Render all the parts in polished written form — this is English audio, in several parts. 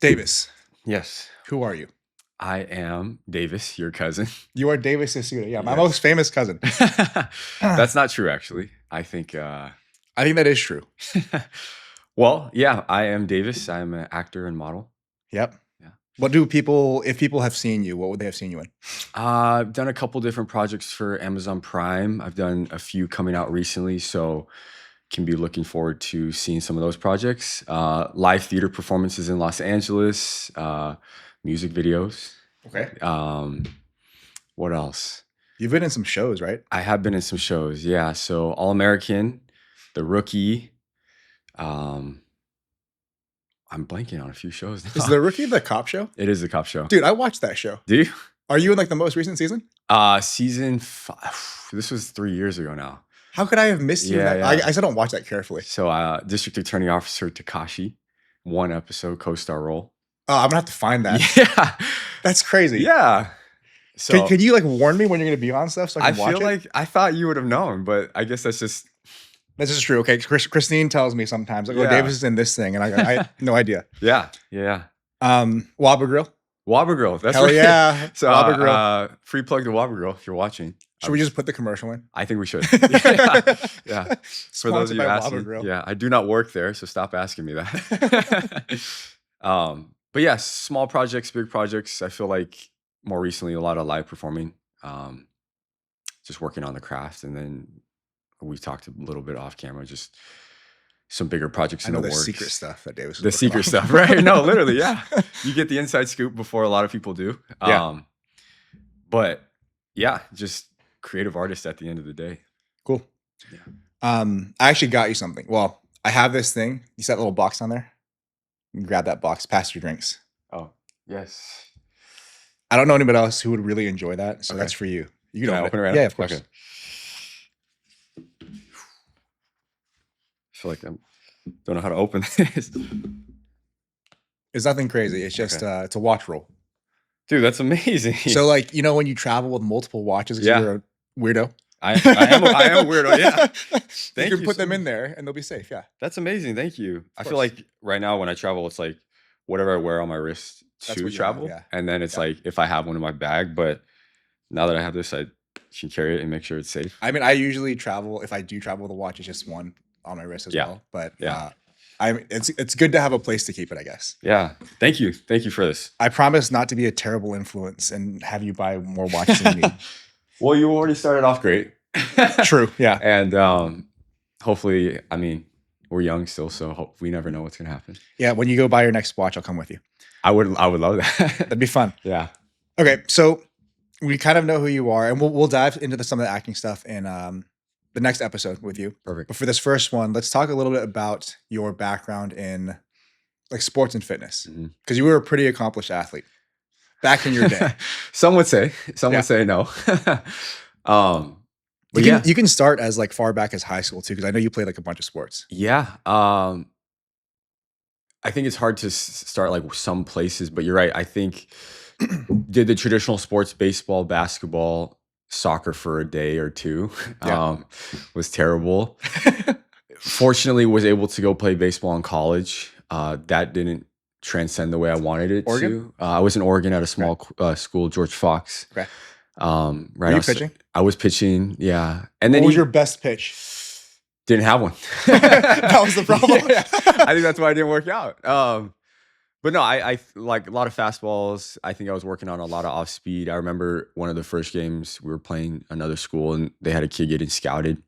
Davis, Yes, who are you? I am Davis, your cousin. You are Davis Yasuda. Yeah, my Yes. most famous cousin. That's not true, actually. I think, I think that is true. well, yeah, I am Davis. I'm an actor and model. Yep. Yeah. What do people, if people have seen you, what would they have seen you in? I've done a couple different projects for Amazon Prime. I've done a few coming out recently, so can be looking forward to seeing some of those projects. Live theater performances in Los Angeles, music videos. Okay. What else? You've been in some shows, right? I have been in some shows, yeah. So All American, The Rookie. Um, I'm blanking on a few shows now. Is The Rookie the cop show? It is the cop show. Dude, I watched that show. Do you? Are you in like the most recent season? Season 5. This was 3 years ago now. How could I have missed you? Yeah, in that? yeah. I still don't watch that carefully. So District Attorney Officer Takashi, 1 episode co-star role. Oh, I'm gonna have to find that. Yeah. That's crazy. Yeah. So Can you like warn me when you're gonna be on stuff so I I can watch feel it? like I thought you would have known, but I guess that's just This is true. Okay, Christine tells me sometimes like, "Oh, Yeah. Davis is in this thing," and I have no idea. yeah. Wabba Grill. Wabba Girl. That's Hell right. yeah. So Wabba Grill. free plug to Wabba Girl if you're watching. Should we just put the commercial in? I think we should. Yeah. Yeah. For those Sponsored of you by Wabba asking, Grill. yeah, I do not work there, so stop asking me that. But yeah, small projects, big projects. I feel like more recently a lot of live performing, just working on the craft, and then we talked a little bit off camera, just some bigger projects I in know the the works. secret stuff that Davis. The secret stuff, right? No, literally, yeah. You get the inside scoop before a lot of people do. Yeah. But yeah, just creative artist at the end of the day. Cool. Yeah. I actually got you something. Well, I have this thing. You see that little box on there? You can grab that box. Pass your drinks. Oh, yes. I don't know anybody else who would really enjoy that, so Okay. that's for you. You Can I open open it right Yeah, now? of course. Okay. I feel like I don't know how to open this. It's nothing crazy. It's just Okay. it's a watch roll. Dude, that's amazing. So like when you travel with multiple watches, 'cause Yeah. you're a weirdo. I am a weirdo, yeah. Thank you you can put so them in much. there and they'll be safe. Yeah. That's amazing. Thank you. I feel course. like right now when I travel, it's like whatever I wear on my wrist That's to what you travel. have, yeah. And then it's Yeah. like if I have one in my bag, but now that I have this, I can carry it and make sure it's safe. I mean, I usually travel. If I do travel with a watch, it's just one on my wrist as Yeah. well. But Yeah. it's good to have a place to keep it, I guess. Yeah. Thank you. Thank you for this. I promise not to be a terrible influence and have you buy more watches than you need. Well, you already started off great. True. Yeah. And hopefully, I mean, we're young still, so we never know what's gonna happen. Yeah. When you go buy your next watch, I'll come with you. I would love that. That'd be fun. Yeah. Okay. So we kind of know who you are, and we'll dive into some of the acting stuff in the next episode with you. Perfect. But for this first one, let's talk a little bit about your background in like sports and fitness, Mhm. because you were a pretty accomplished athlete back in your day. Some would say. Some Yeah. would say no. But yeah. You can start as like far back as high school too, because I know you played like a bunch of sports. Yeah. I think it's hard to start like some places, but you're right. I think did the traditional sports, baseball, basketball, soccer for a day or two. Yeah. Was terrible. Fortunately, was able to go play baseball in college. That didn't transcend the way I wanted it Oregon? to. I was in Oregon at a small school, George Fox. Okay. Right. Were you pitching? I was pitching. Yeah. And then What was your best pitch? didn't have one. That was the problem. Yeah. I think that's why it didn't work out. But no, I like a lot of fastballs. I think I was working on a lot of off speed. I remember one of the first games we were playing another school and they had a kid getting scouted.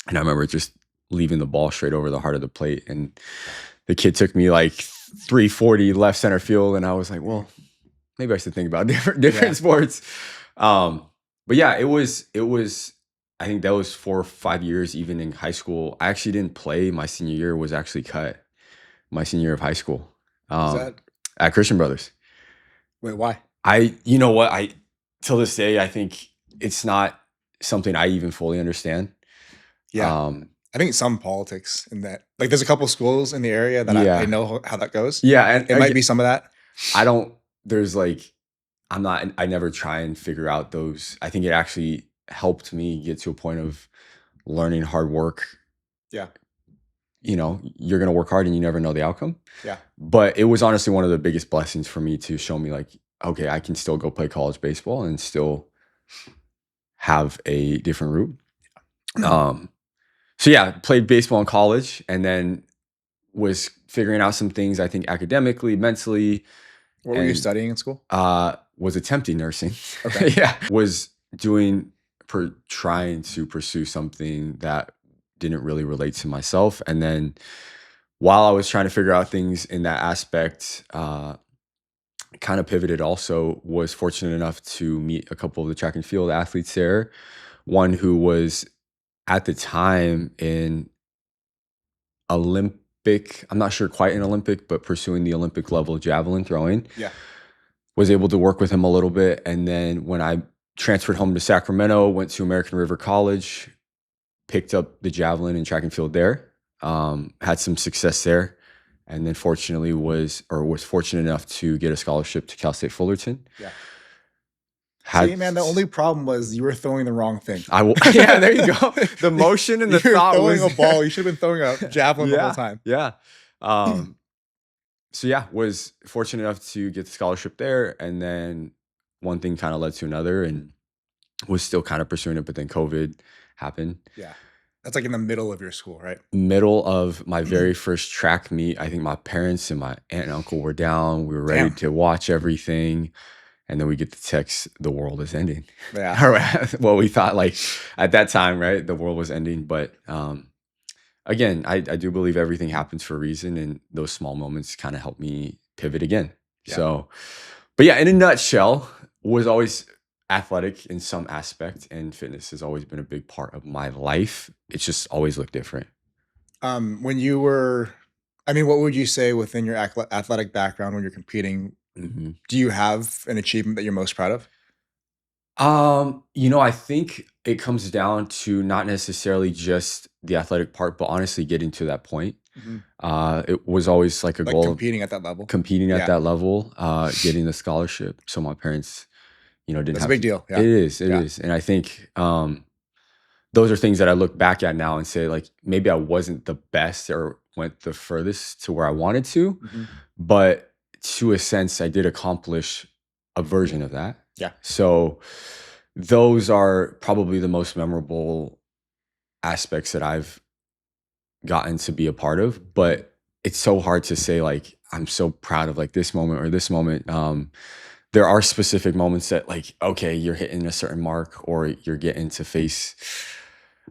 And I remember just leaving the ball straight over the heart of the plate. And the kid took me like 340 left center field. And I was like, well, maybe I should think about different Yeah. sports. But yeah, it was, I think that was 4 or 5 years, even in high school. I actually didn't play. My senior year was actually cut my senior year of high school. Is that, At Christian Brothers. wait, why? You know what? Till this day, I think it's not something I even fully understand. Yeah. I think some politics in that. Like there's a couple schools in the area that Yeah. I know how that goes. Yeah. And It might be some of that. I never try and figure out those. I think it actually helped me get to a point of learning hard work. Yeah. you're going to work hard and you never know the outcome. Yeah. But it was honestly one of the biggest blessings for me to show me like, okay, I can still go play college baseball and still have a different route. So yeah, played baseball in college and then was figuring out some things, I think academically, mentally. What were you studying in school? Was attempting nursing. Okay. Yeah. Was trying to pursue something that didn't really relate to myself. And then while I was trying to figure out things in that aspect, kind of pivoted also, was fortunate enough to meet a couple of the track and field athletes there. One who was at the time in Olympic, I'm not sure quite an Olympic, but pursuing the Olympic level javelin throwing. Yeah. Was able to work with him a little bit. And then when I transferred home to Sacramento, went to American River College, picked up the javelin and track and field there, had some success there. And then fortunately was fortunate enough to get a scholarship to Cal State Fullerton. Yeah. See, man, the only problem was you were throwing the wrong thing. Yeah, there you go. The motion and the thought was throwing a ball. You should have been throwing a javelin the whole time. Yeah. So yeah, was fortunate enough to get the scholarship there. And then one thing kind of led to another and was still kind of pursuing it. But then COVID happened. Yeah. That's like in the middle of your school, right? Middle of my very first track meet. I think my parents and my aunt and uncle were down. We were ready to watch everything. And then we get the text, the world is ending. Yeah. Well, we thought like at that time, right, the world was ending. But again, I do believe everything happens for a reason. And those small moments kind of helped me pivot again. Yeah. So, but yeah, in a nutshell, was always athletic in some aspect. And fitness has always been a big part of my life. It's just always looked different. When you were, what would you say within your athletic background when you're competing? Mm-hmm. Do you have an achievement that you're most proud of? I think it comes down to not necessarily just the athletic part, but honestly getting to that point. Mm-hmm. It was always like a goal competing at that level. Getting the scholarship. So my parents, didn't That's have a big deal. Yeah. It is. And I think those are things that I look back at now and say, like, maybe I wasn't the best or went the furthest to where I wanted to, mm-hmm. but to a sense, I did accomplish a version of that. Yeah. So those are probably the most memorable aspects that I've gotten to be a part of. But it's so hard to say, like, I'm so proud of like this moment or this moment. There are specific moments that like, okay, you're hitting a certain mark or you're getting to face,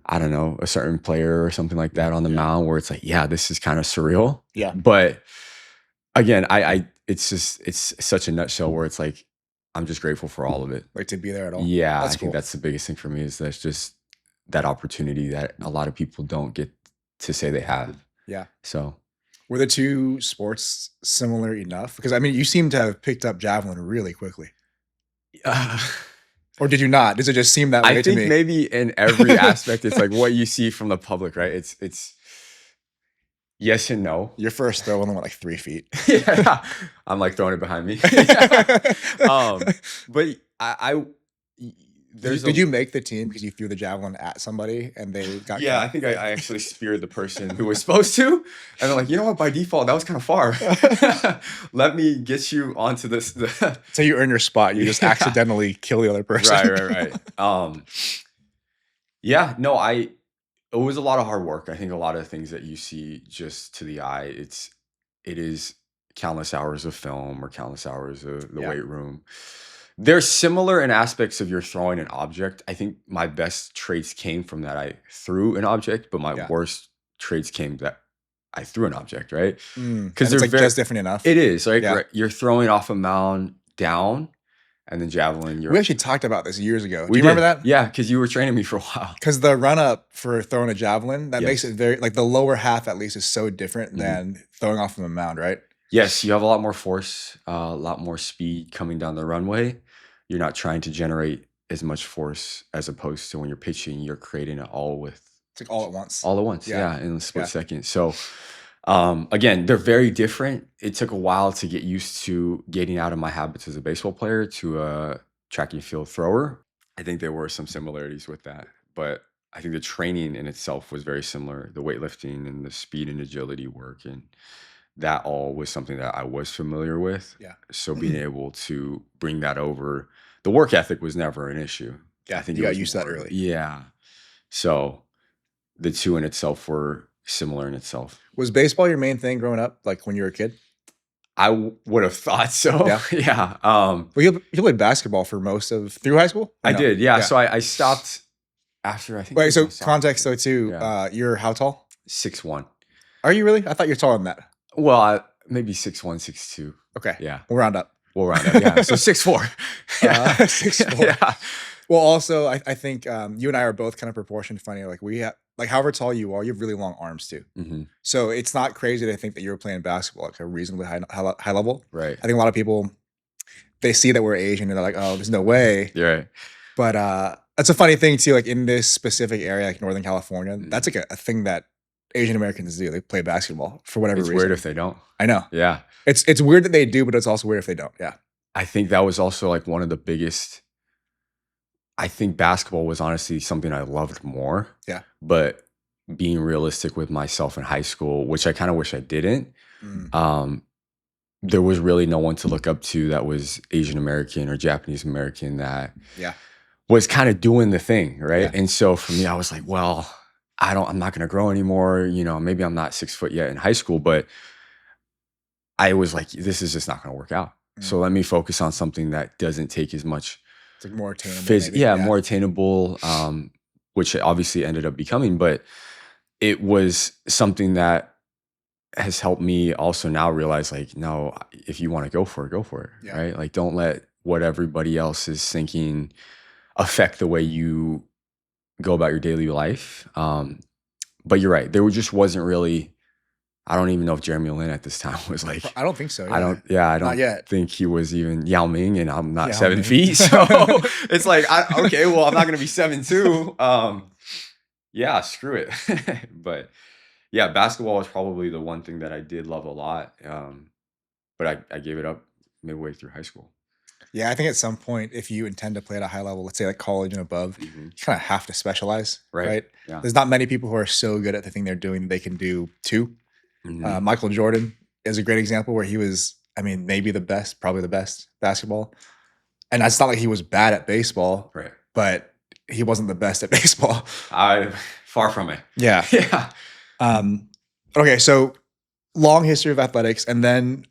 I don't know, a certain player or something like that on the mound where it's like, yeah, this is kind of surreal. Yeah. But again, it's such a nutshell where it's like, I'm just grateful for all of it. Like to be there at all. Yeah. I think that's the biggest thing for me is that's just that opportunity that a lot of people don't get to say they have. Yeah. So were the two sports similar enough? Because you seem to have picked up javelin really quickly. Or did you not? Does it just seem that way to me? I think maybe in every aspect, it's like what you see from the public, right? It's yes and no. Your first throw only went like 3 feet. Yeah, I'm like throwing it behind me. But did you make the team because you threw the javelin at somebody and they got? Yeah, I think I actually speared the person who was supposed to, and they're like, you know what? By default, that was kind of far. Let me get you onto this. So you earn your spot. You just accidentally kill the other person. Right. Yeah. No, it was a lot of hard work. I think a lot of things that you see just to the eye, it is countless hours of film or countless hours of the weight room. They're similar in aspects of you're throwing an object. I think my best traits came from that I threw an object, but my worst traits came that I threw an object, right? Because it's like just different enough. It is. Like you're throwing off a mound down and then javelin. We actually talked about this years ago. Do you remember that? Yeah, because you were training me for a while. Because the run up for throwing a javelin, that makes it very, like the lower half at least is so different than throwing off of a mound, right? Yes, you have a lot more force, a lot more speed coming down the runway. You're not trying to generate as much force as opposed to when you're pitching, you're creating it all with... It's like all at once. All at once, yeah in a split second. So, again, they're very different. It took a while to get used to getting out of my habits as a baseball player to a track and field thrower. I think there were some similarities with that. But I think the training in itself was very similar, the weightlifting and the speed and agility work, and that all was something that I was familiar with. Yeah. So being able to bring that over, the work ethic was never an issue. Yeah, I think you it got was used to that more, early. yeah. So the two in itself were similar in itself. Was baseball your main thing growing up, like when you were a kid? Would have thought so. Yeah. Yeah. Well, you played basketball for most of through high school? Or I no? did. Yeah. So I stopped after I think. Wait, It was so my sophomore context year. though too, Yeah. you're how tall? 6'1". Are you really? I thought you're taller than that. Well, maybe 6'1", 6'2". Okay. Yeah. We'll round up. We'll round up. Yeah. So 6'4". Yeah. 6'4". Yeah. Well, also, I think you and I are both kind of proportioned funny. Like we have, like however tall you are, you have really long arms too. hmm So it's not crazy to think that you're playing basketball at a reasonably high level. Right. I think a lot of people, they see that we're Asian and they're like, oh, there's no way. You're right. But it's a funny thing too, like in this specific area, like Northern California, Mhm. that's like a thing that Asian Americans do. They play basketball for whatever It's reason. weird if they don't. I know. Yeah. It's weird that they do, but it's also weird if they don't. Yeah. I think that was also like one of the biggest. I think basketball was honestly something I loved more. Yeah. But being realistic with myself in high school, which I kind of wish I didn't, Mm. there was really no one to look up to that was Asian American or Japanese American that Yeah. was kind of doing the thing, right? Yeah. And so for me, I was like, well, I'm not gonna grow anymore. Maybe I'm not 6 foot yet in high school, but I was like, this is just not gonna work out. So let me focus on something that doesn't take as much It's like more attainable. Maybe. yeah, more attainable, which it obviously ended up becoming, but it was something that has helped me also now realize like, no, if you want to go for it, Yeah. right? Like don't let what everybody else is thinking affect the way you go about your daily life. But you're right. Just wasn't really, I don't even know if Jeremy Lin at this time was like, I don't think so. I don't Not yet. think he was even Yao Ming, and I'm not Yao 7 Ming. feet. So it's like, okay, well, I'm not going to be 7'2". Yeah, screw it. But yeah, basketball was probably the one thing that I did love a lot. But I gave it up midway through high school. Yeah, I think at some point, if you intend to play at a high level, let's say like college and above, Mhm. you kind of have to specialize, right? Yeah. There's not many people who are so good at the thing they're doing they can do too. Mhm. Michael Jordan is a great example where he was, I mean, maybe the best, probably the best basketball. And it's not like he was bad at baseball, Right. but he wasn't the best at baseball. Far from it. Yeah. Yeah. Okay, so long history of athletics, and then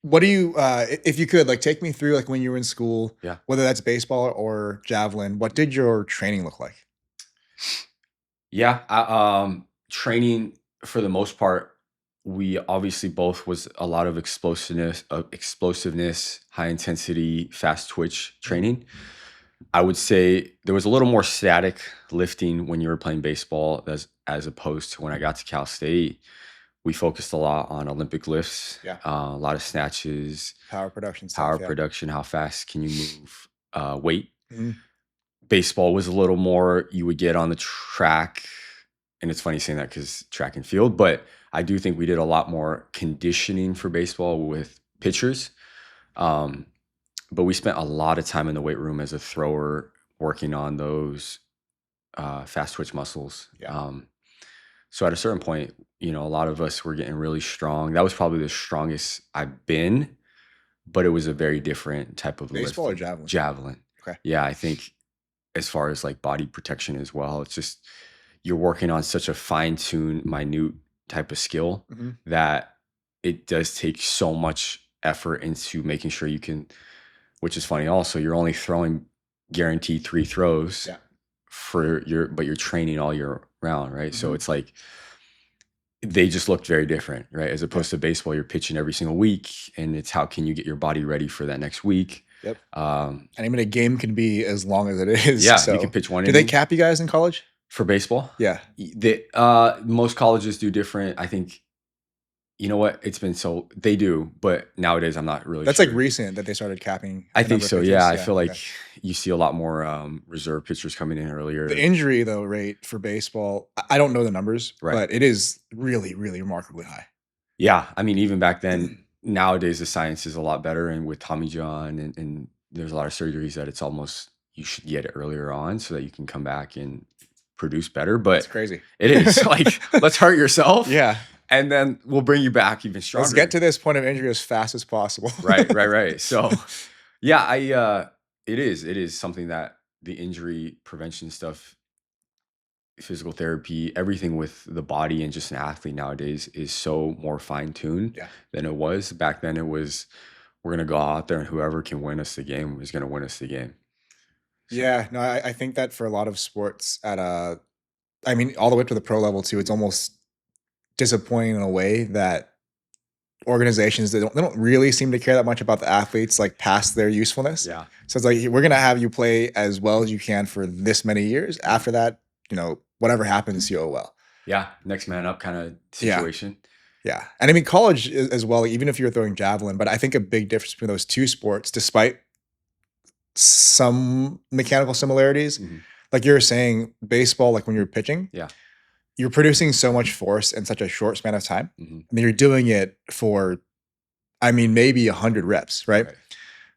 what do you, if you could, like, take me through like when you were in school, Yeah. whether that's baseball or javelin. What did your training look like? Yeah. Training for the most part, we obviously both was a lot of explosiveness, high intensity, fast twitch training. I would say there was a little more static lifting when you were playing baseball as opposed to when I got to Cal State. We focused a lot on Olympic lifts, Yeah. a lot of snatches, Power production stuff. power yeah. production, how fast can you move, weight. Mhm. Baseball was a little more, you would get on the track, and it's funny saying that because track and field, but I do think we did a lot more conditioning for baseball with pitchers. But we spent a lot of time in the weight room as a thrower working on those fast twitch muscles. Yeah. So at a certain point, a lot of us were getting really strong. That was probably the strongest I've been, but it was a very different type of Baseball or lifting. javelin? Javelin. Okay. Yeah, I think as far as like body protection as well, it's just you're working on such a fine-tuned, minute type of skill Mhm. that it does take so much effort into making sure you can, which is funny also, you're only throwing guaranteed 3 throws Yeah. but you're training all year round, right? So Mhm. it's like they just looked very different, right? As opposed to baseball, you're pitching every single week, and it's how can you get your body ready for that next week. Yep. And I mean, a game can be as long as it is. Yeah, so. you can pitch one Do they inning. cap you guys in college? For baseball? Yeah. Most colleges do different. I think, you know what? They do, but nowadays I'm not really That's sure. like recent that they started capping. I the think number of so, pitchers. yeah. I feel like okay. you see a lot more reserve pitchers coming in earlier. The injury though rate for baseball, I don't know the numbers, Right. but it is really, really remarkably high. Yeah, I mean, even back then, nowadays the science is a lot better, and with Tommy John and there's a lot of surgeries that it's almost you should get it earlier on so that you can come back and produce better, It's but crazy. it is like, let's hurt yourself. Yeah. And then we'll bring you back even stronger. Let's get to this point of injury as fast as possible. Right. So yeah, it is something that the injury prevention stuff, physical therapy, everything with the body and just an athlete nowadays is so more fine-tuned than it was. Back then it was, we're going to go out there and whoever can win us the game is going to win us the game. So. Yeah, no, I think that for a lot of sports I mean, all the way up to the pro level too, it's almost disappointing in a way that organizations, they don't really seem to care that much about the athletes like past their usefulness. Yeah. So it's like, we're going to have you play as well as you can for this many years. After that, you know, whatever happens, you owe well. Yeah. Next man up kind of situation. Yeah. And I mean, college as well, even if you're throwing javelin, but I think a big difference between those two sports, despite some mechanical similarities, like you were saying, baseball, like when you're pitching, you're producing so much force in such a short span of time. And you're doing it for, I mean, maybe 100 reps, right?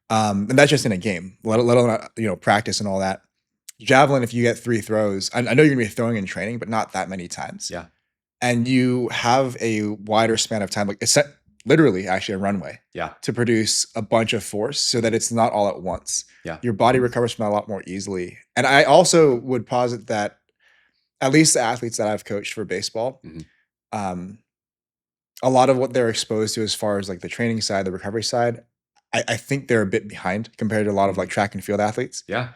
And that's just in a game, let alone, you know, practice and all that. Javelin, if you get 3 throws, I know you're gonna be throwing in training, but not that many times. Yeah. And you have a wider span of time, like it's literally actually a runway to produce a bunch of force so that it's not all at once. Yeah. Your body recovers from that a lot more easily. And I also would posit that at least the athletes that I've coached for baseball, a lot of what they're exposed to as far as like the training side, the recovery side, I think they're a bit behind compared to a lot of like track and field athletes. Yeah.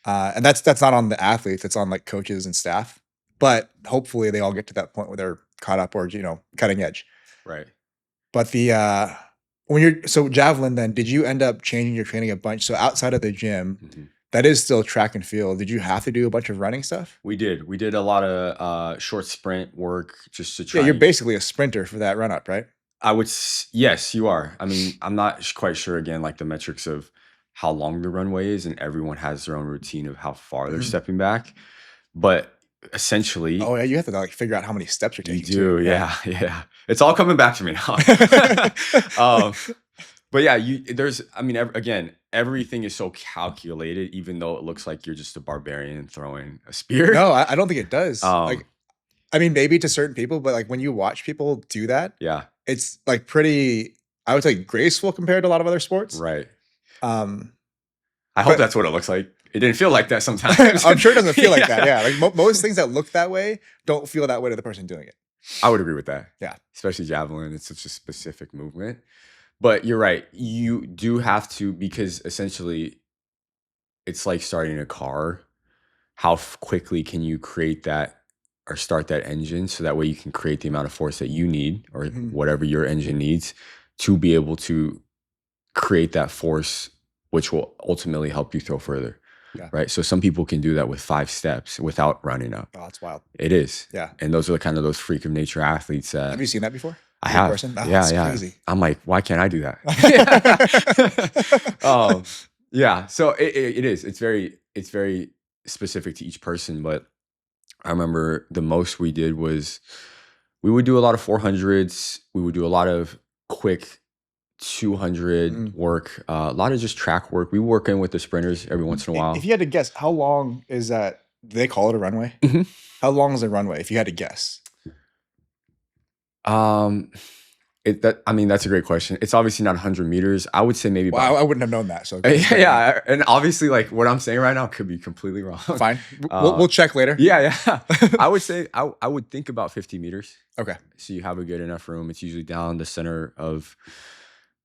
And that's not on the athletes, it's on like coaches and staff. But hopefully they all get to that point where they're caught up or, you know, cutting edge. Right. But so javelin, then did you end up changing your training a bunch? So outside of the gym, that is still track and field. Did you have to do a bunch of running stuff? We did a lot of short sprint work just to try. Yeah, you're basically a sprinter for that run up, right? Yes, you are. I mean, I'm not quite sure again, like the metrics of how long the runway is, and everyone has their own routine of how far they're stepping back. But essentially, oh yeah, you have to like figure out how many steps you're taking. You do, yeah. It's all coming back to me now. But yeah, again, everything is so calculated, even though it looks like you're just a barbarian throwing a spear. No, I don't think it does. Like, I mean, maybe to certain people, but like when you watch people do that, it's like pretty, I would say, graceful compared to a lot of other sports. Right. I hope that's what it looks like. It didn't feel like that sometimes. I'm sure it doesn't feel like that. Yeah. Like most things that look that way don't feel that way to the person doing it. I would agree with that. Yeah. Especially javelin. It's such a specific movement. But you're right. You do have to, because essentially it's like starting a car. How quickly can you create that or start that engine so that way you can create the amount of force that you need or whatever your engine needs to be able to create that force, which will ultimately help you throw further. Yeah. Right. So some people can do that with 5 steps without running up. Oh, that's wild. It is. Yeah. And those are those freak of nature athletes. Have you seen that before? I have. Person? Oh, yeah. Crazy. I'm like, why can't I do that? Yeah. So it is. It's very specific to each person. But I remember the most we did was we would do a lot of 400s. We would do a lot of quick 200 work, a lot of just track work. We work in with the sprinters every once in a while. If you had to guess, how long is that? Do they call it a runway? How long is a runway? If you had to guess. That's a great question. It's obviously not 100 meters. I would say maybe. Well, I wouldn't have known that. So yeah, and obviously, like what I'm saying right now could be completely wrong. Fine, we'll check later. Yeah. I would say I would think about 50 meters. Okay. So you have a good enough room. It's usually down the center of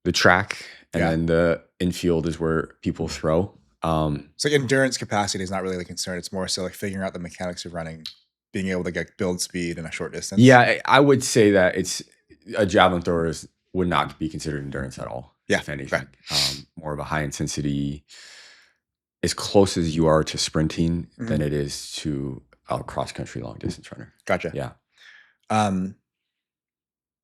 the track, and then the infield is where people throw. So endurance capacity is not really the concern. It's more so like figuring out the mechanics of running, being able to build speed in a short distance. Yeah, I would say that a javelin thrower would not be considered endurance at all. Yeah, if anything, more of a high intensity, as close as you are to sprinting than it is to a cross country long distance runner. Gotcha. Yeah.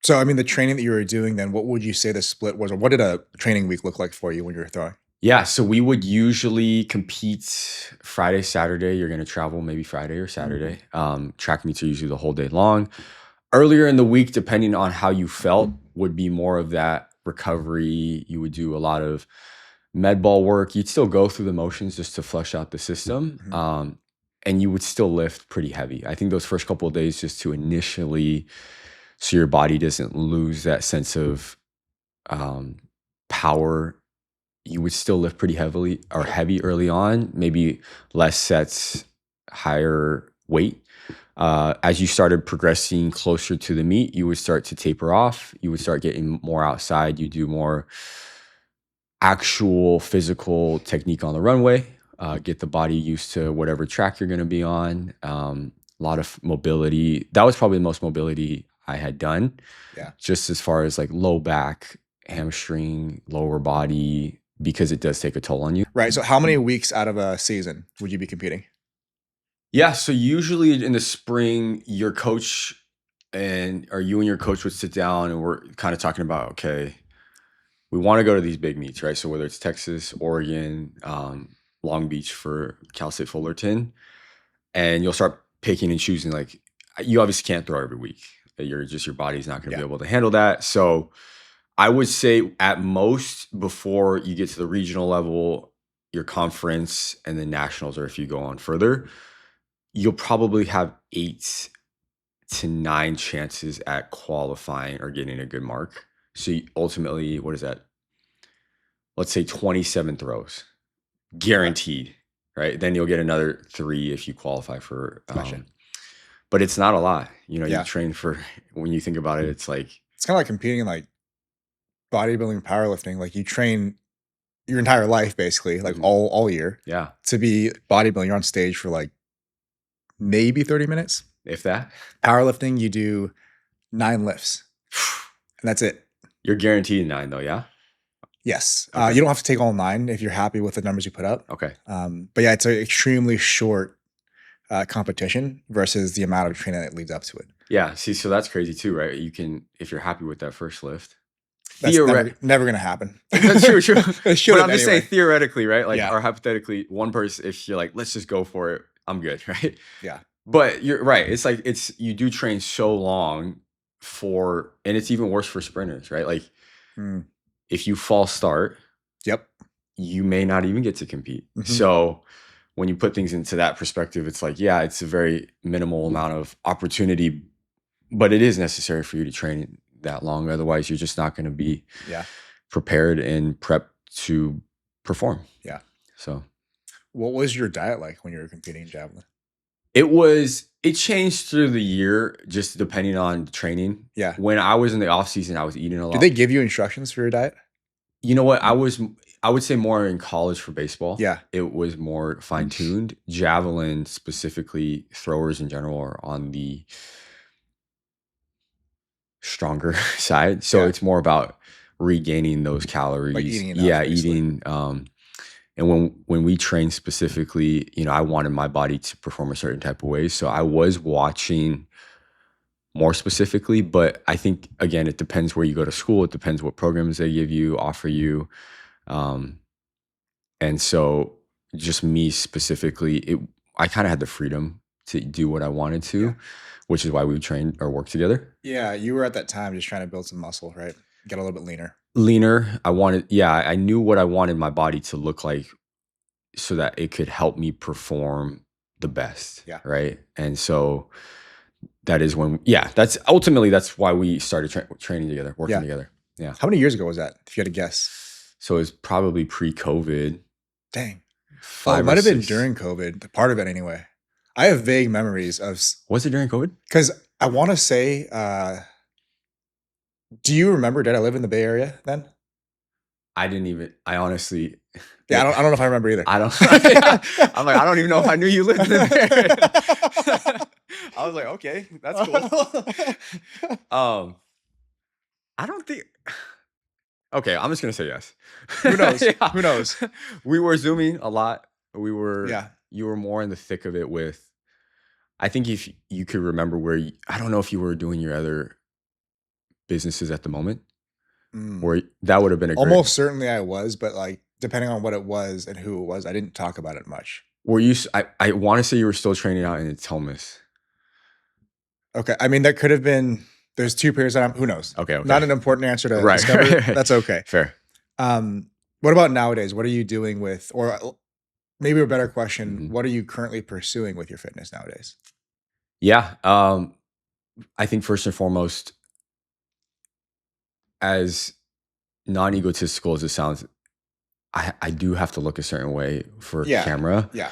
So I mean, the training that you were doing then, what would you say the split was, or what did a training week look like for you when you were throwing? Yeah, so we would usually compete Friday, Saturday. You're going to travel maybe Friday or Saturday. Track meets are usually the whole day long. Earlier in the week, depending on how you felt, would be more of that recovery. You would do a lot of med ball work. You'd still go through the motions just to flush out the system. and you would still lift pretty heavy. I think those first couple of days, just to initially, so your body doesn't lose that sense of power, you would still lift pretty heavily or heavy early on, maybe less sets, higher weight. As you started progressing closer to the meet, you would start to taper off. You would start getting more outside. You do more actual physical technique on the runway, get the body used to whatever track you're going to be on. A lot of mobility. That was probably the most mobility I had done. Yeah. Just as far as like low back, hamstring, lower body, because it does take a toll on you. Right. So how many weeks out of a season would you be competing? Yeah. So usually in the spring, your coach or you and your coach would sit down and we're kind of talking about, okay, we want to go to these big meets, right? So whether it's Texas, Oregon, Long Beach for Cal State Fullerton, and you'll start picking and choosing. Like, you obviously can't throw every week. Your body's not going to be able to handle that. So I would say at most, before you get to the regional level, your conference, and then nationals, or if you go on further, you'll probably have 8 to 9 chances at qualifying or getting a good mark. So ultimately, what is that? Let's say 27 throws, guaranteed, right? Then you'll get another 3 if you qualify for. But it's not a lot. You train for, when you think about it, it's like. It's kind of like competing in like bodybuilding, powerlifting. Like you train your entire life, basically, like all year. Yeah. To be bodybuilding, you're on stage for like maybe 30 minutes. If that. Powerlifting, you do 9 lifts. And that's it. You're guaranteed 9 though, yeah? Yes. Okay. You don't have to take all 9 if you're happy with the numbers you put up. Okay. But yeah, it's an extremely short competition versus the amount of training that leads up to it. Yeah. See, so that's crazy too, right? You can, if you're happy with that first lift. That's never going to happen. That's true. But I'm just anyway. saying theoretically, right? Like, or hypothetically, one person, if you're like, let's just go for it, I'm good, right? Yeah. But you're right. It's like, you do train so long and it's even worse for sprinters, right? Like, if you false start, you may not even get to compete. Mm-hmm. So when you put things into that perspective, it's like, yeah, it's a very minimal amount of opportunity, but it is necessary for you to train that long. Otherwise, you're just not going to be prepared and prepped to perform. Yeah. So what was your diet like when you were competing in javelin? It changed through the year, just depending on training. Yeah. When I was in the off season, I was eating a lot. Did they give you instructions for your diet? You know what? I would say more in college for baseball. Yeah. It was more fine-tuned. Javelin, specifically, throwers in general are on the stronger side. So it's more about regaining those calories. Like eating enough, eating. And when we train specifically, I wanted my body to perform a certain type of way. So I was watching more specifically, but I think, again, it depends where you go to school. It depends what programs they give you, offer you. And so just me specifically, I kind of had the freedom to do what I wanted to, which is why we trained or worked together. Yeah. You were at that time just trying to build some muscle, right? Get a little bit leaner. I knew what I wanted my body to look like so that it could help me perform the best. Yeah. Right. And so that is when, that's why we started training together, working together. Yeah. How many years ago was that, if you had to guess? So it was probably pre-COVID. Dang. It might have been during COVID, part of it anyway. I have vague memories of. Was it during COVID? Because I want to say, do you remember, did I live in the Bay Area then? I honestly. Yeah, I don't know if I remember either. I'm like, I don't even know if I knew you lived in the Bay Area. I was like, okay, that's cool. I don't think. Okay, I'm just gonna say yes. Who knows? Who knows? We were Zooming a lot. You were more in the thick of it with. I think if you could remember I don't know if you were doing your other businesses at the moment, where that would have been almost certainly I was, but like depending on what it was and who it was, I didn't talk about it much. Were you? I want to say you were still training out in Thomas. Okay, I mean that could have been. There's 2 periods that who knows? Okay. Not an important answer to discover. That's okay. Fair. What about nowadays? What are you doing with, or maybe a better question. What are you currently pursuing with your fitness nowadays? Yeah. I think first and foremost, as non-egotistical as it sounds, I do have to look a certain way for camera. Yeah.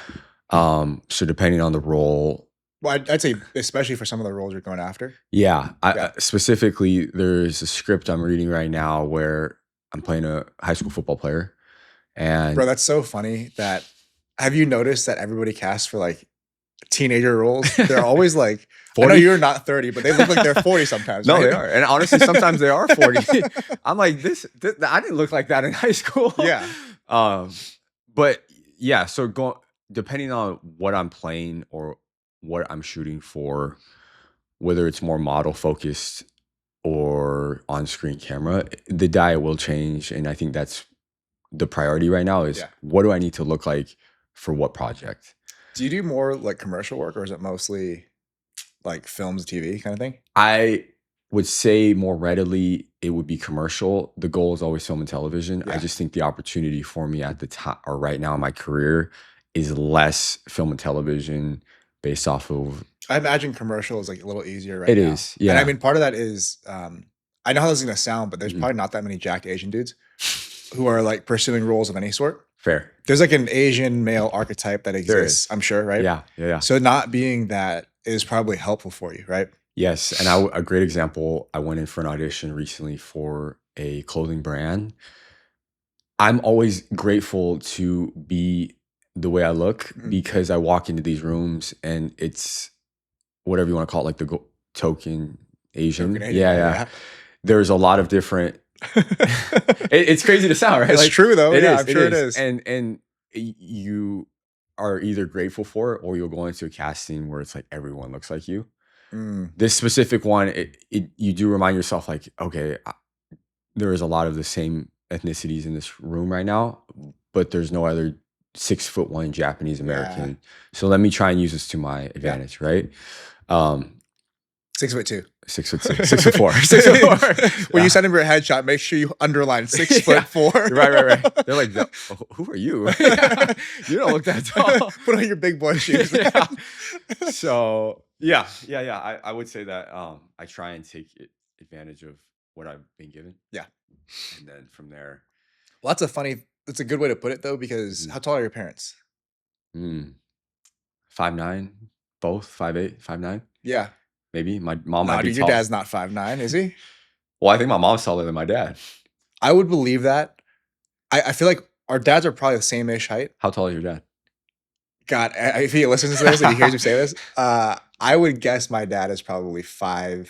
So depending on the role. Well, I'd say especially for some of the roles you're going after. Yeah. Specifically, there's a script I'm reading right now where I'm playing a high school football player. And bro, that's so funny that have you noticed that everybody casts for like teenager roles? They're always like 40? I know you're not 30, but they look like they're 40 sometimes. No, right? They are. And honestly, sometimes they are 40. I'm like, this I didn't look like that in high school. Yeah. But yeah, so depending on what I'm playing or what I'm shooting for, whether it's more model focused or on-screen camera, the diet will change. And I think that's the priority right now is what do I need to look like for what project? Do you do more like commercial work or is it mostly like films, TV kind of thing? I would say more readily it would be commercial. The goal is always film and television. I just think the opportunity for me at the time or right now in my career is less film and television based off of. I imagine commercial is like a little easier right now. It is, yeah. And I mean, part of that is, I know how this is going to sound, but there's probably not that many jacked Asian dudes who are like pursuing roles of any sort. Fair. There's like an Asian male archetype that exists, I'm sure, right? Yeah. So not being that is probably helpful for you, right? Yes. And a great example, I went in for an audition recently for a clothing brand. I'm always grateful to be the way I look because I walk into these rooms and it's whatever you want to call it, like the token Asian. Yeah. There's a lot of different. It's crazy to sound, right? It's like, true though. I'm sure it is. And you are either grateful for it or you'll go into a casting where it's like everyone looks like you. This specific one, you do remind yourself like, okay, there is a lot of the same ethnicities in this room right now, but there's no other 6'1" Japanese American. So let me try and use this to my advantage, right? 6'2". 6'2". 6'4". 6'4". When you send him your headshot, make sure you underline 6'4". Right. They're like, who are you? You don't look that tall. Put on your big boy shoes. So yeah. I would say that I try and take advantage of what I've been given. Yeah. And then from there. Well, that's a good way to put it though, because how tall are your parents? 5'9", both 5'8", 5'9". Yeah. Maybe my mom might be tall. Your dad's not 5'9", is he? Well, I think my mom's taller than my dad. I would believe that. I feel like our dads are probably the same-ish height. How tall is your dad? God, if he listens to this and he hears me say this, I would guess my dad is probably 5'8".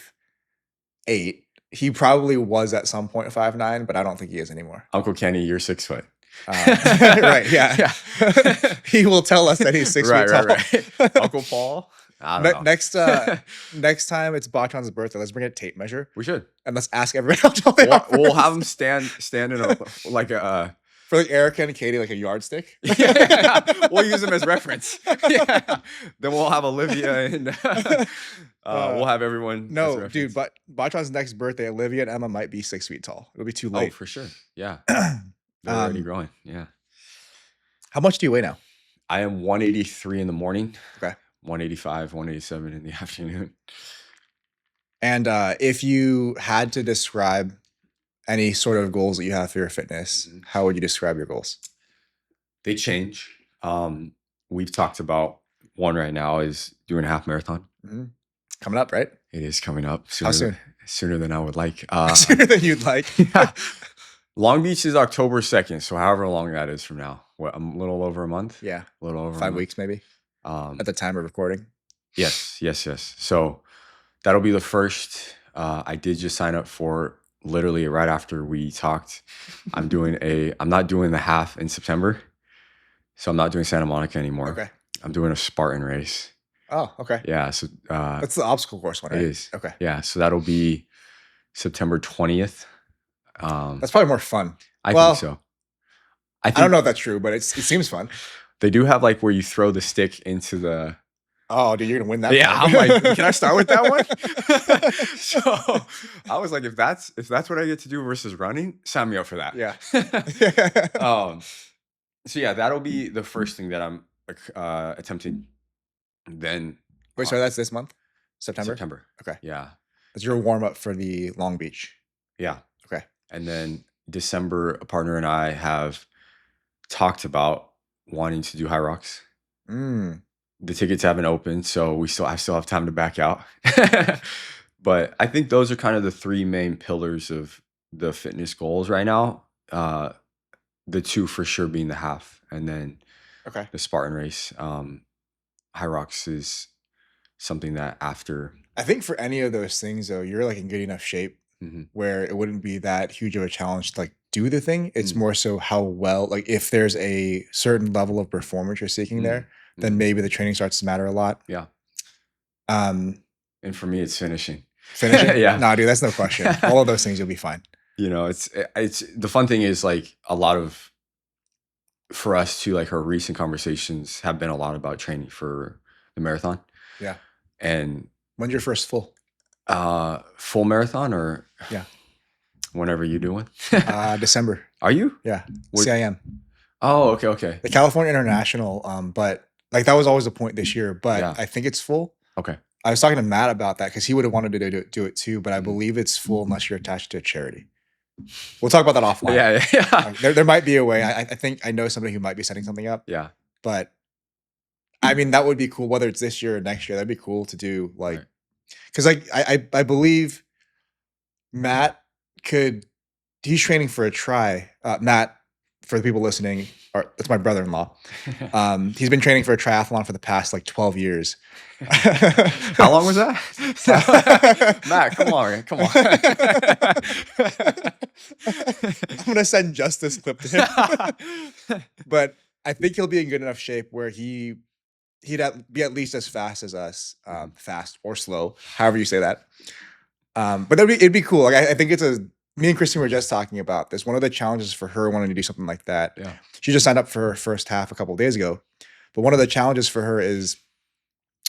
He probably was at some point 5'9", but I don't think he is anymore. Uncle Kenny, you're 6 foot. Right, yeah. He will tell us that he's 6 feet tall. Right. Uncle Paul? I don't know. Next time it's Bachan's birthday, let's bring a tape measure. We should. And let's ask everyone how tall they are. We'll have them stand in a like a for like Erica and Katie, like a yardstick. Yeah. We'll use them as reference. Yeah. Then we'll have Olivia and we'll have everyone. No, dude, but Bachan's next birthday, Olivia and Emma might be 6 feet tall. It'll be too late. Oh, for sure. Yeah. They're already growing. Yeah. How much do you weigh now? I am 183 in the morning. Okay. 185, 187 in the afternoon. And if you had to describe any sort of goals that you have for your fitness, how would you describe your goals? They change. We've talked about one right now is doing a half marathon. Coming up, right? It is coming up. How soon? Sooner than I would like. Sooner than you'd like. Yeah. Long Beach is October 2nd. So however long that is from now. What, a little over a month? Yeah. A little over 5 weeks maybe. At the time of recording. Yes. So that'll be the first. I did just sign up for literally right after we talked. I'm not doing the half in September. So I'm not doing Santa Monica anymore. Okay. I'm doing a Spartan race. Oh, okay. Yeah. So that's the obstacle course one, right? It is. Okay. Yeah. So that'll be September 20th. That's probably more fun. I think so. I don't know if that's true, but it seems fun. They do have like where you throw the stick into the. Oh, dude, you're gonna win that. Yeah, I'm like, can I start with that one? So I was like, if that's what I get to do versus running, sign me up for that. Yeah. So yeah, that'll be the first thing that I'm attempting. Then Wait, so that's this month? September? September. Okay. Yeah. That's your warm up for the Long Beach. Yeah. Okay. And then December, a partner and I have talked about wanting to do High Rocks. The tickets haven't opened, so I still have time to back out. But I think those are kind of the three main pillars of the fitness goals right now. The two for sure being the half, and then the Spartan race. High Rocks is something that after. I think for any of those things though, you're like in good enough shape where it wouldn't be that huge of a challenge to like do the thing. It's more so how well, like if there's a certain level of performance you're seeking there, then maybe the training starts to matter a lot. Yeah. And for me, it's finishing. Finishing? Yeah. Nah, dude, that's no question. All of those things, you'll be fine. You know, it's the fun thing is like a lot of, for us too, like our recent conversations have been a lot about training for the marathon. Yeah. And when's your first full marathon or whenever you do one? December. Are you? Yeah. CIM. Oh, okay. The California International, but like that was always the point this year, but I think it's full. Okay. I was talking to Matt about that because he would have wanted to do it too, but I believe it's full unless you're attached to a charity. We'll talk about that offline. Yeah. There might be a way. I think I know somebody who might be setting something up. Yeah. But I mean, that would be cool. Whether it's this year or next year, that'd be cool to do. Like, because like I believe Matt he's training for a try. Matt, for the people listening, it's my brother-in-law. He's been training for a triathlon for the past like 12 years. How long was that? Matt, come on. I'm going to send just this clip to him. But I think he'll be in good enough shape where he'd be at least as fast as us, fast or slow, however you say that. But it'd be cool. Like I think me and Kristen were just talking about this. One of the challenges for her wanting to do something like that. Yeah. She just signed up for her first half a couple of days ago. But one of the challenges for her is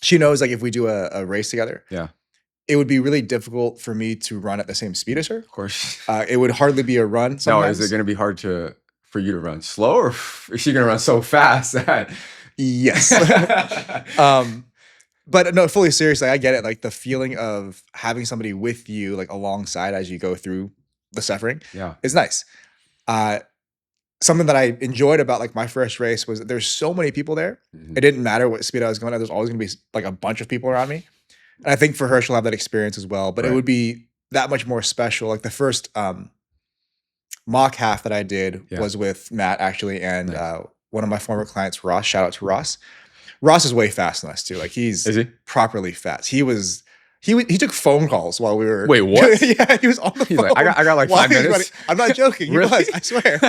she knows like if we do a race together, it would be really difficult for me to run at the same speed as her. Of course. It would hardly be a run sometimes. No, is it going to be hard for you to run slow, or is she going to run so fast that... Yes. But no, fully seriously, I get it. Like the feeling of having somebody with you like alongside as you go through the suffering is nice. Something that I enjoyed about like my first race was that there's so many people there. It didn't matter what speed I was going at. There's always going to be like a bunch of people around me. And I think for her, she'll have that experience as well. But it would be that much more special. Like the first mock half that I did was with Matt actually. And one of my former clients, Ross, shout out to Ross. Ross is way faster than us too. Like is he properly fast. He took phone calls while we were. Wait, what? Yeah, he was on the phone. Like, I got like 5 minutes. I'm not joking. Really? He was, I swear.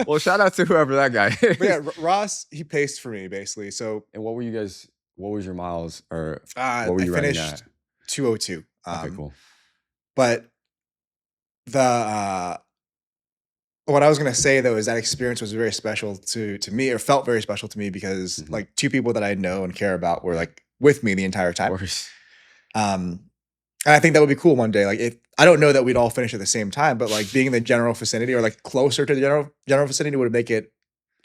Well, shout out to whoever that guy is. But yeah, Ross, he paced for me basically. So. And what was your miles or what were you I finished 2:02. Okay, cool. But what I was gonna say though is that experience was very special to me, or felt very special to me because like two people that I know and care about were like with me the entire time. Of course. And I think that would be cool one day. Like I don't know that we'd all finish at the same time, but like being in the general vicinity or like closer to the general vicinity would make it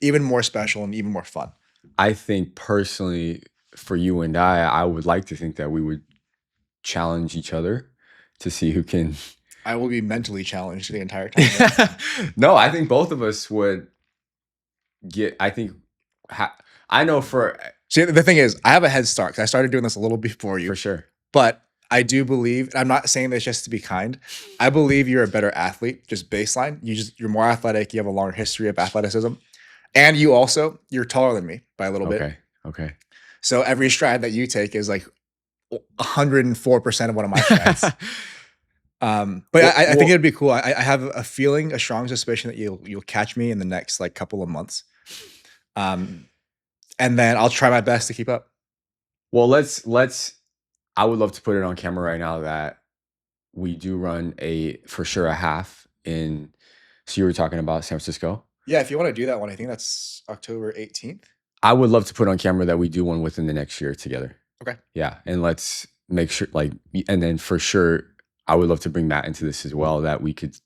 even more special and even more fun. I think personally for you and I would like to think that we would challenge each other to see who can. I will be mentally challenged the entire time. No, I think both of us would get, I know for. See, the thing is, I have a head start because I started doing this a little before you. For sure. But I do believe, and I'm not saying this just to be kind, I believe you're a better athlete, just baseline. You're more athletic. You have a longer history of athleticism. And you're taller than me by a little bit. Okay. So every stride that you take is like 104% of one of my strides. But I think it'd be cool. I have a feeling, a strong suspicion that you'll catch me in the next like couple of months. And then I'll try my best to keep up. Well, I would love to put it on camera right now that we do run for sure a half in, so you were talking about San Francisco? Yeah, if you want to do that one, I think that's October 18th. I would love to put on camera that we do one within the next year together. Okay. Yeah, and let's make sure, and then for sure, I would love to bring Matt into this as well, that we could,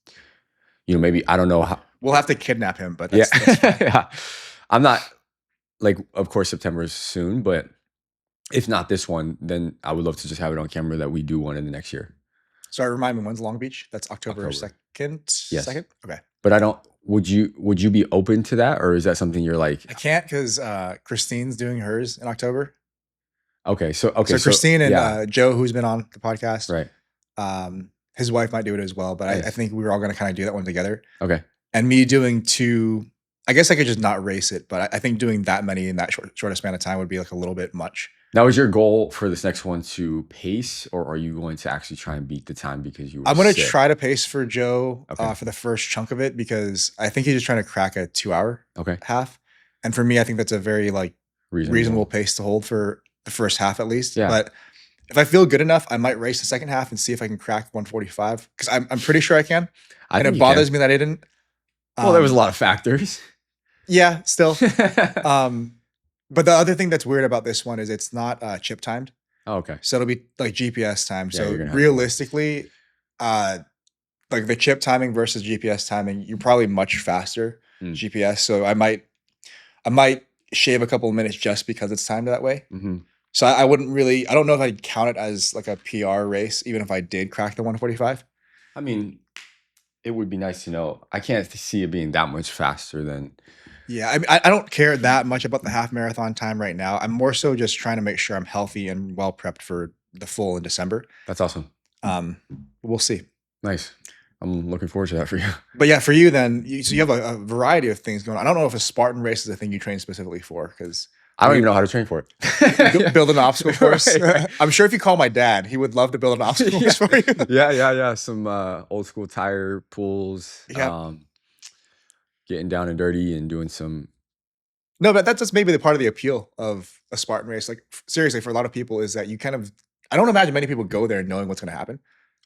maybe, I don't know how. We'll have to kidnap him, but that's yeah. I'm not like, of course, September is soon, but if not this one, then I would love to just have it on camera that we do one in the next year. Sorry, remind me, when's Long Beach? That's October 2nd? Yes. 2nd? Okay. But I don't, would you be open to that? Or is that something you're like? I can't because Christine's doing hers in October. Okay. So Christine and Joe, who's been on the podcast, right. His wife might do it as well, but I think we were all going to kind of do that one together. Okay. And me doing 2, I guess I could just not race it, but I think doing that many in that short span of time would be like a little bit much. Now, is your goal for this next one to pace, or are you going to actually try and beat the time because you were I'm going to try to pace for Joe for the first chunk of it, because I think he's just trying to crack a 2-hour half. And for me, I think that's a very like reasonable pace to hold for the first half at least. Yeah. But if I feel good enough, I might race the second half and see if I can crack 145, because I'm pretty sure I can. And it bothers me that I didn't. Well, there was a lot of factors. Yeah, still. But the other thing that's weird about this one is it's not chip timed. Oh, okay. So it'll be like GPS timed. Yeah, so realistically, like the chip timing versus GPS timing, you're probably much faster GPS. So I might shave a couple of minutes just because it's timed that way. Mm-hmm. So I wouldn't really, I don't know if I'd count it as like a PR race, even if I did crack the 145. I mean, it would be nice to know. I can't see it being that much faster than. Yeah, I mean, I don't care that much about the half marathon time right now. I'm more so just trying to make sure I'm healthy and well prepped for the full in December. That's awesome. We'll see. Nice. I'm looking forward to that for you. But yeah, for you then, so you have a variety of things going on. I don't know if a Spartan race is a thing you train specifically for, because I don't even know how to train for it. Build an obstacle course. Right. I'm sure if you call my dad, he would love to build an obstacle course for you. Yeah. Some old school tire pools. Yeah. Getting down and dirty and doing some. No, but that's just maybe the part of the appeal of a Spartan race. Like seriously, for a lot of people, is that you kind of. I don't imagine many people go there knowing what's going to happen.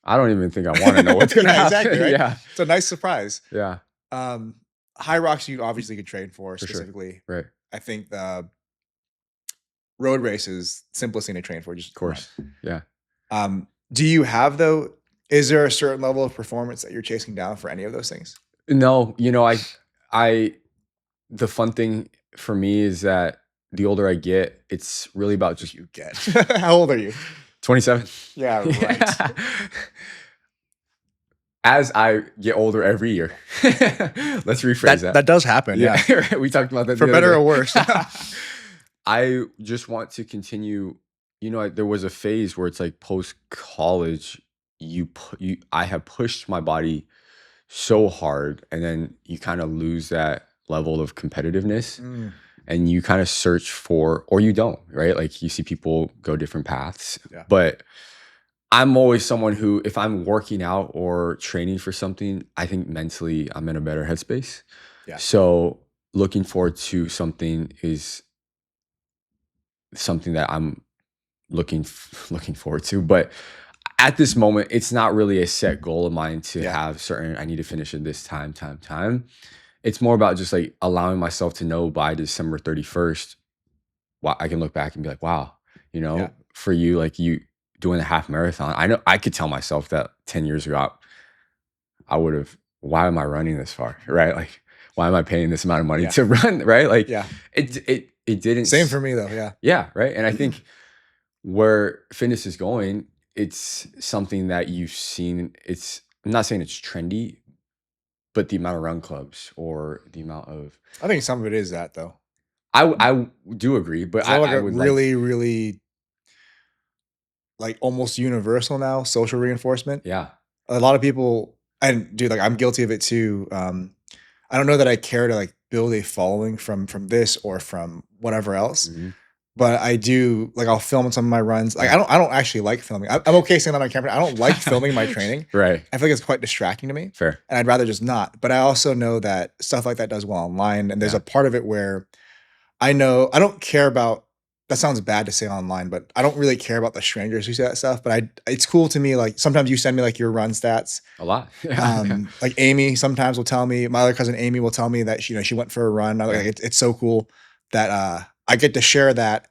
I don't even think I want to know what's going to happen. Exactly. Right? Yeah, it's a nice surprise. Yeah. High rocks you obviously could train for specifically. Sure. Right. I think the road races simplest thing to train for. Just of course. Run. Yeah. Do you have though? Is there a certain level of performance that you're chasing down for any of those things? No, the fun thing for me is that the older I get, it's really about just you get. How old are you? 27. Yeah, right. As I get older every year. Let's rephrase that. That does happen. Yeah. We talked about that. For better or worse. I just want to continue. There was a phase where it's like post-college, I have pushed my body so hard, and then you kind of lose that level of competitiveness, and you kind of search for, or you don't, right? Like you see people go different paths, but I'm always someone who, if I'm working out or training for something, I think mentally I'm in a better headspace. Yeah. So looking forward to something is something that I'm looking forward to, but at this moment, it's not really a set goal of mine to have certain, I need to finish in this time. It's more about just like allowing myself to know by December 31st, I can look back and be like, wow, for you, like you doing a half marathon. I know I could tell myself that 10 years ago, I would have, why am I running this far? Right? Like, why am I paying this amount of money to run? Right? Like, it didn't. Same for me though. Yeah. Yeah. Right. And I think where fitness is going, it's something that you've seen. I'm not saying it's trendy, but the amount of run clubs or the amount of. I think some of it is that though. I do agree, but I would really like almost universal now, social reinforcement. Yeah. A lot of people, and dude, like I'm guilty of it too. I don't know that I care to like build a following from this or from whatever else. Mm-hmm. But I do, like I'll film some of my runs. Like I don't actually like filming. I'm okay saying that on camera. I don't like filming my training. Right. I feel like it's quite distracting to me. Fair. And I'd rather just not. But I also know that stuff like that does well online. And there's a part of it where I know I don't care about, that sounds bad to say online, but I don't really care about the strangers who say that stuff. But it's cool to me. Like sometimes you send me like your run stats. A lot. Like Amy sometimes will tell me, my other cousin Amy will tell me that she went for a run. Like it's so cool that I get to share that,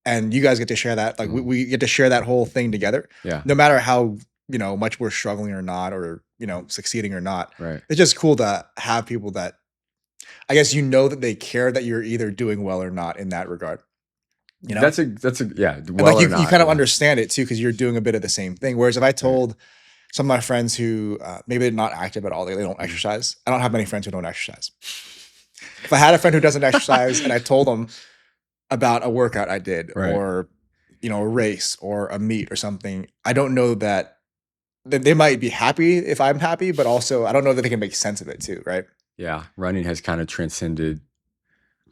and you guys get to share that. Like we get to share that whole thing together. Yeah. No matter how much we're struggling or not, or succeeding or not. Right. It's just cool to have people that I guess you know that they care that you're either doing well or not in that regard. You know, that's a yeah. Well, like you kind of understand it too because you're doing a bit of the same thing. Whereas if I told some of my friends who maybe they're not active at all, they don't exercise. I don't have many friends who don't exercise. If I had a friend who doesn't exercise and I told them about a workout I did or a race or a meet or something, I don't know that they might be happy if I'm happy, but also I don't know that they can make sense of it too, right? Yeah, running has kind of transcended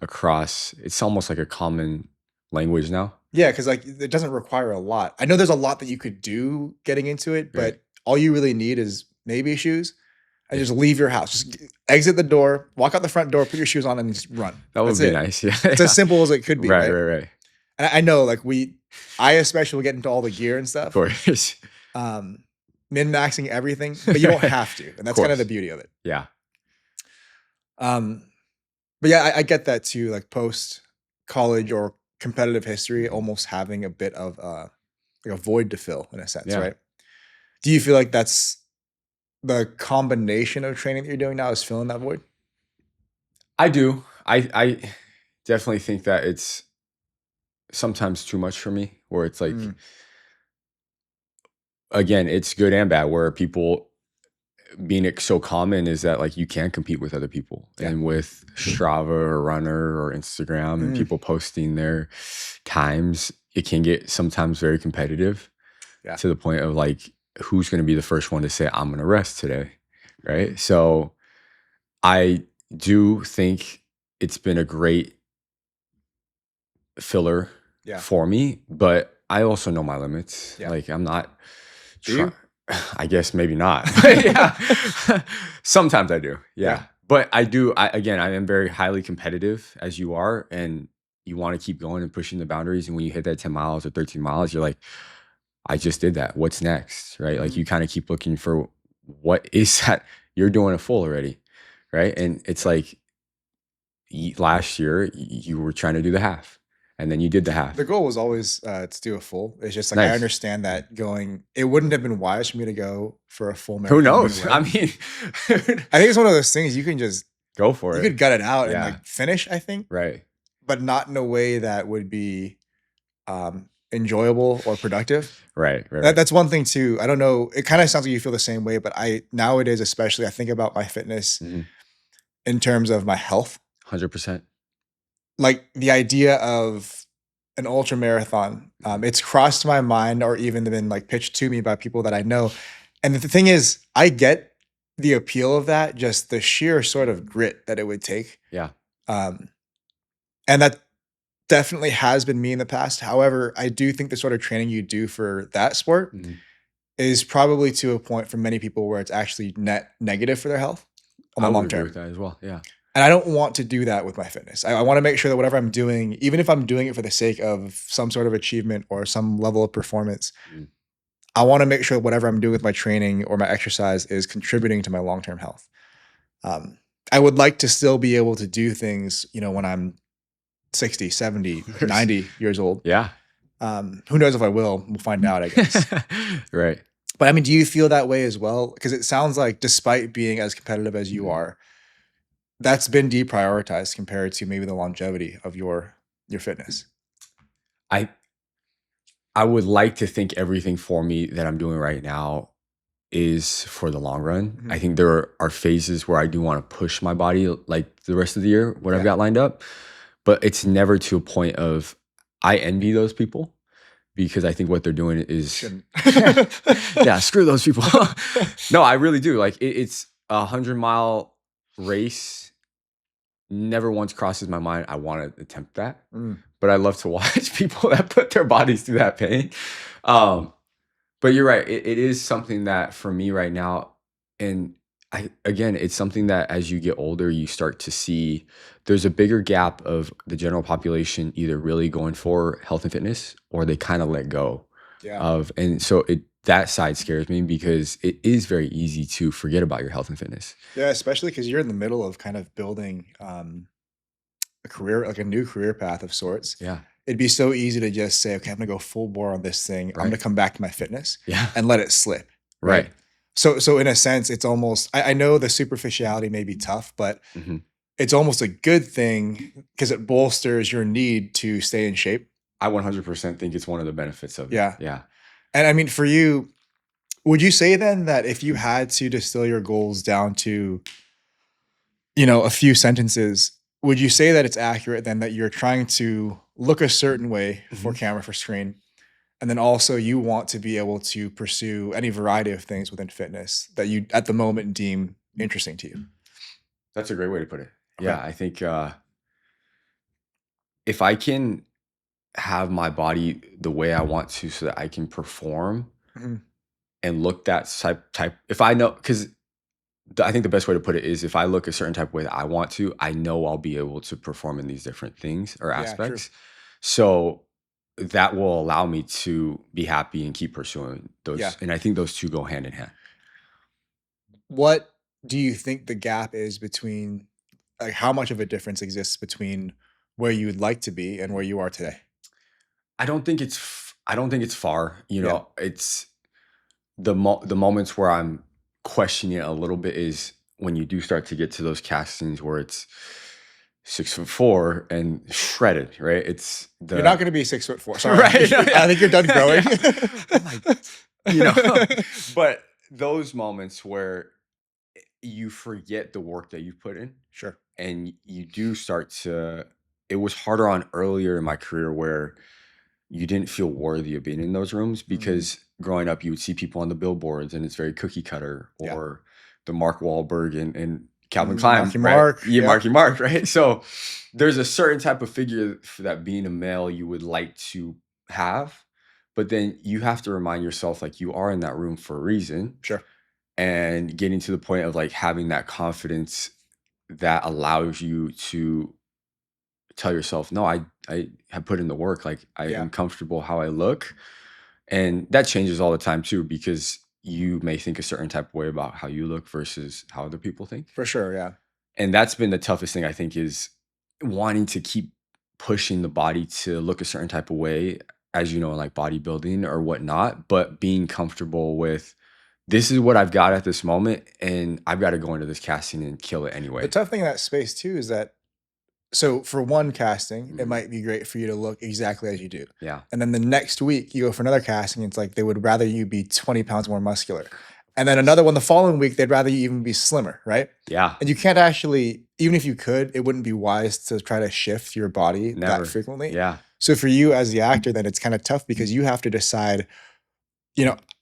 across. It's almost like a common language now. Yeah, because like it doesn't require a lot. I know there's a lot that you could do getting into it, but all you really need is maybe shoes. And just leave your house. Just exit the door, walk out the front door, put your shoes on, and just run. That would be nice. Yeah, it's as simple as it could be. Right. And I know, like I especially will get into all the gear and stuff. Of course. Min-maxing everything, but you don't have to, and that's kind of the beauty of it. Yeah. But yeah, I get that too. Like post college or competitive history, almost having a bit of like a void to fill in a sense, right? Do you feel like that's the combination of training that you're doing now is filling that void? I do. I definitely think that it's sometimes too much for me, where it's like, again, it's good and bad, where people being so common is that like you can compete with other people and with Strava or Runner or Instagram and people posting their times, it can get sometimes very competitive to the point of like, who's going to be the first one to say, I'm going to rest today, right? So I do think it's been a great filler for me, but I also know my limits. Like I'm not, I guess maybe not. But sometimes I do. Yeah. But I do, I am very highly competitive as you are, and you want to keep going and pushing the boundaries. And when you hit that 10 miles or 13 miles, you're like, I just did that. What's next? Right? Like you kind of keep looking for what is that you're doing a full already. Right. And it's like last year you were trying to do the half and then you did the half. The goal was always to do a full. It's just like, I understand that it wouldn't have been wise for me to go for a full marathon. Who knows? I mean, I think it's one of those things you can just go for it. You could gut it out and like finish, I think. Right. But not in a way that would be enjoyable or productive. Right. That's one thing too. I don't know. It kind of sounds like you feel the same way, but nowadays, especially, I think about my fitness in terms of my health. 100%. Like the idea of an ultra marathon, it's crossed my mind or even been like pitched to me by people that I know. And the thing is, I get the appeal of that, just the sheer sort of grit that it would take. Yeah. And that definitely has been me in the past. However, I do think the sort of training you do for that sport is probably to a point for many people where it's actually net negative for their health on the long term. I would agree with that as well. Yeah. And I don't want to do that with my fitness. I want to make sure that whatever I'm doing, even if I'm doing it for the sake of some sort of achievement or some level of performance, I want to make sure that whatever I'm doing with my training or my exercise is contributing to my long-term health. I would like to still be able to do things, when I'm 60, 70, 90 years old. Yeah. Who knows if I will? We'll find out, I guess. Right. But I mean, do you feel that way as well? Because it sounds like despite being as competitive as you are, that's been deprioritized compared to maybe the longevity of your fitness. I would like to think everything for me that I'm doing right now is for the long run. I think there are phases where I do want to push my body like the rest of the year, what I've got lined up. But it's never to a point of, I envy those people because I think what they're doing is, yeah, screw those people. No, I really do. Like it's a 100-mile race. Never once crosses my mind, I want to attempt that. But I love to watch people that put their bodies through that pain. But you're right. It is something that for me right now, and again, it's something that as you get older, you start to see there's a bigger gap of the general population either really going for health and fitness or they kind of let go of. And so that side scares me because it is very easy to forget about your health and fitness. Yeah, especially because you're in the middle of kind of building a career, like a new career path of sorts. Yeah. It'd be so easy to just say, okay, I'm going to go full bore on this thing. I'm going to come back to my fitness and let it slip. Right. So in a sense, it's almost, I know the superficiality may be tough, but it's almost a good thing because it bolsters your need to stay in shape. I 100% think it's one of the benefits of it. Yeah. Yeah. And I mean, for you, would you say then that if you had to distill your goals down to, a few sentences, would you say that it's accurate then that you're trying to look a certain way for camera, for screen, and then also you want to be able to pursue any variety of things within fitness that you at the moment deem interesting to you? That's a great way to put it. Okay. Yeah, I think if I can have my body the way I want to so that I can perform and look that type, if I know, because I think the best way to put it is if I look a certain type of way that I want to, I know I'll be able to perform in these different things or aspects. True. So that will allow me to be happy and keep pursuing those. Yeah. And I think those two go hand in hand. What do you think the gap is between, like, how much of a difference exists between where you would like to be and where you are today? I don't think it's far. It's the moments where I'm questioning it a little bit is when you do start to get to those castings where it's 6'4" and shredded, right? You're not going to be 6'4". Sorry, right? I think you're done growing. But those moments where you forget the work that you put in, sure, and you do start to. It was harder on earlier in my career where you didn't feel worthy of being in those rooms because growing up, you would see people on the billboards and it's very cookie cutter, or the Mark Wahlberg and Calvin Klein, Marky right? Mark. Yeah, Marky Mark, right? So there's a certain type of figure for that being a male you would like to have, but then you have to remind yourself like you are in that room for a reason. Sure. And getting to the point of like having that confidence that allows you to tell yourself, no, I have put in the work. Like I am comfortable how I look. And that changes all the time too, because you may think a certain type of way about how you look versus how other people think. For sure, yeah. And that's been the toughest thing, I think, is wanting to keep pushing the body to look a certain type of way, as you know, in like bodybuilding or whatnot, but being comfortable with this is what I've got at this moment, and I've got to go into this casting and kill it anyway. The tough thing in that space too is that, so for one casting, it might be great for you to look exactly as you do. Yeah. And then the next week you go for another casting, it's like they would rather you be 20 pounds more muscular. And then another one the following week, they'd rather you even be slimmer, right? Yeah. And you can't actually, even if you could, it wouldn't be wise to try to shift your body that frequently. Yeah. So for you as the actor, then it's kind of tough because you have to decide,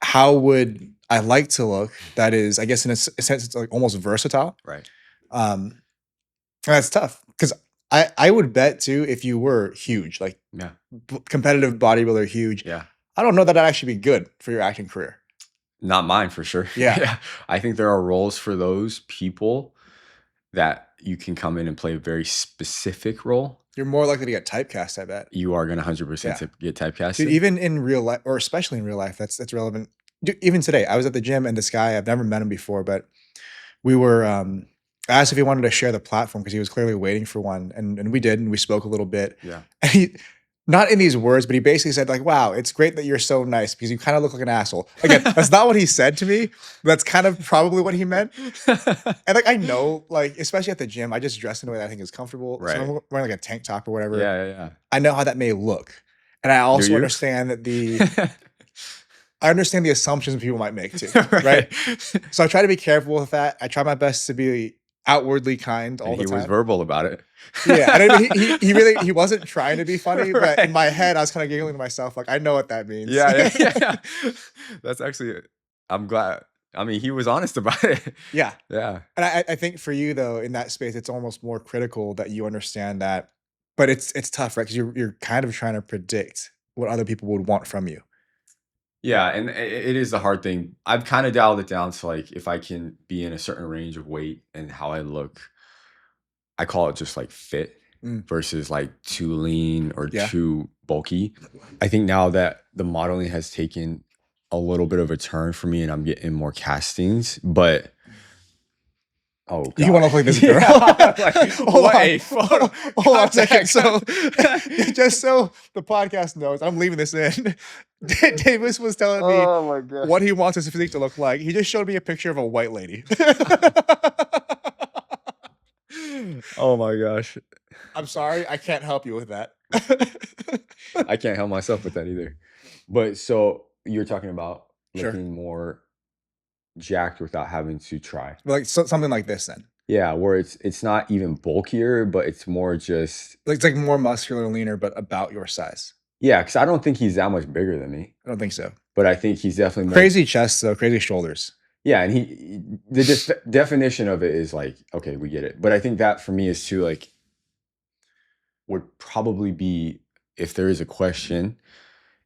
how would I like to look? That is, I guess in a sense, it's like almost versatile. Right. And that's tough because I would bet too, if you were huge, like competitive bodybuilder, huge. Yeah. I don't know that that'd actually be good for your acting career. Not mine for sure. Yeah. I think there are roles for those people that you can come in and play a very specific role. You're more likely to get typecast, I bet. You are going to 100% get typecasted. Dude, even in real life, or especially in real life, that's relevant. Dude, even today, I was at the gym and this guy, I've never met him before, but we were, I asked if he wanted to share the platform because he was clearly waiting for one. And we did, and we spoke a little bit. Yeah. And he, not in these words, but he basically said like, wow, it's great that you're so nice because you kind of look like an asshole. Again, that's not what he said to me. That's kind of probably what he meant. And like, I know, like, especially at the gym, I just dress in a way that I think is comfortable. Right. So I'm wearing like a tank top or whatever. Yeah. I know how that may look. And I also understand that I understand the assumptions people might make too, right? So I try to be careful with that. I try my best to be outwardly kind all the time. He was verbal about it. Yeah, and I mean, he wasn't trying to be funny, but in my head, I was kind of giggling to myself, like, I know what that means. Yeah. That's actually, I'm glad. I mean, he was honest about it. Yeah. And I think for you though, in that space, it's almost more critical that you understand that, but it's tough, right? Because you're kind of trying to predict what other people would want from you. Yeah, and it is the hard thing. I've kind of dialed it down to like if I can be in a certain range of weight and how I look, I call it just like fit versus like too lean or too bulky. I think now that the modeling has taken a little bit of a turn for me and I'm getting more castings, but oh, God. You want to look like this girl? Hold on a second. So, just so the podcast knows, I'm leaving this in. Davis was telling me what he wants his physique to look like. He just showed me a picture of a white lady. Oh my gosh. I'm sorry, I can't help you with that. I can't help myself with that either. But so you're talking about Sure. looking more jacked without having to try. Like something like this then. Yeah, where it's not even bulkier, but it's more just Like it's like more muscular, leaner, but about your size. yeah, because I don't think he's that much bigger than me, I don't think so. but I think he's definitely more Crazy chest though, crazy shoulders. yeah, and the definition of it is like, okay, we get it. But I think that for me is too like would probably be if there is a question,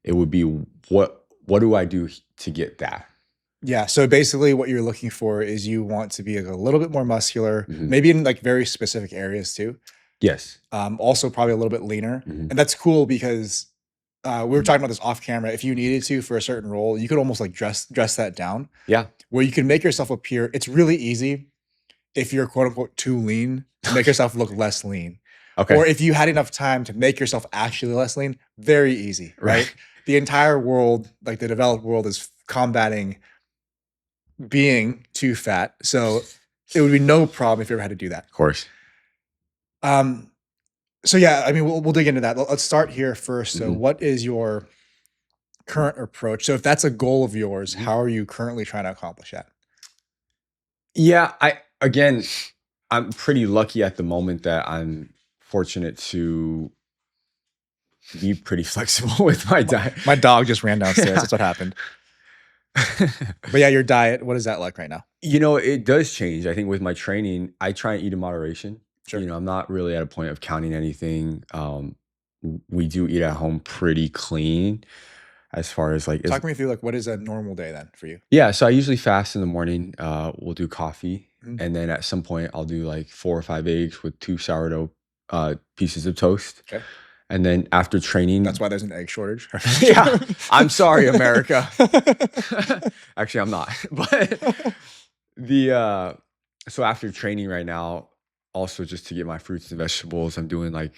it would be what do I do to get that? Yeah. So basically, what you're looking for is you want to be like a little bit more muscular, Mhm. maybe in like very specific areas too. Yes. Also, probably a little bit leaner, Mhm. and that's cool because we were talking about this off camera. If you needed to for a certain role, you could almost like dress that down, Yeah. where you can make yourself appear. It's really easy if you're quote unquote too lean to make yourself look less lean. Okay. Or if you had enough time to make yourself actually less lean, very easy, right? The entire world, like the developed world, is combating being too fat. So it would be no problem if you ever had to do that. Of course. So yeah, I mean, we'll dig into that. Let's start here first. So Mhm. what is your current approach? So if that's a goal of yours, Mhm. how are you currently trying to accomplish that? Yeah, I'm pretty lucky at the moment that I'm fortunate to be pretty flexible with my diet. My dog just ran downstairs. That's what happened. But yeah, your diet, what is that like right now? You know, it does change. I think with my training, I try and eat in moderation. Sure. You know, I'm not really at a point of counting anything. We do eat at home pretty clean as far as like, Talk me through like what is a normal day then for you? yeah. So I usually fast in the morning. We'll do coffee. Mhm. And then at some point, I'll do like 4 or 5 eggs with 2 sourdough pieces of toast. Okay. And then after training, That's why there's an egg shortage. yeah, I'm sorry, America. Actually, I'm not. But so after training right now, also just to get my fruits and vegetables, I'm doing like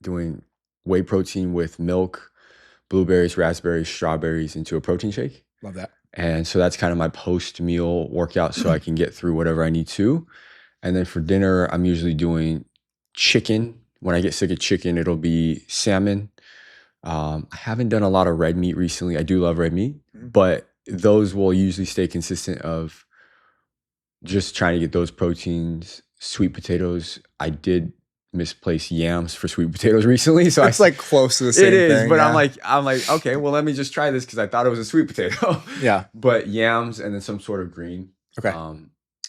doing whey protein with milk, blueberries, raspberries, strawberries into a protein shake. Love that. And so that's kind of my post-meal workout so I can get through whatever I need to. And then for dinner, I'm usually doing chicken. When I get sick of chicken, it'll be salmon. I haven't done a lot of red meat recently. I do love red meat, but those will usually stay consistent of just trying to get those proteins. Sweet potatoes, I did misplace yams for sweet potatoes recently. So it's like close to the same it is, thing. but Yeah. I'm like, okay, well, let me just try this because I thought it was a sweet potato. Yeah. But yams and then some sort of green. Okay.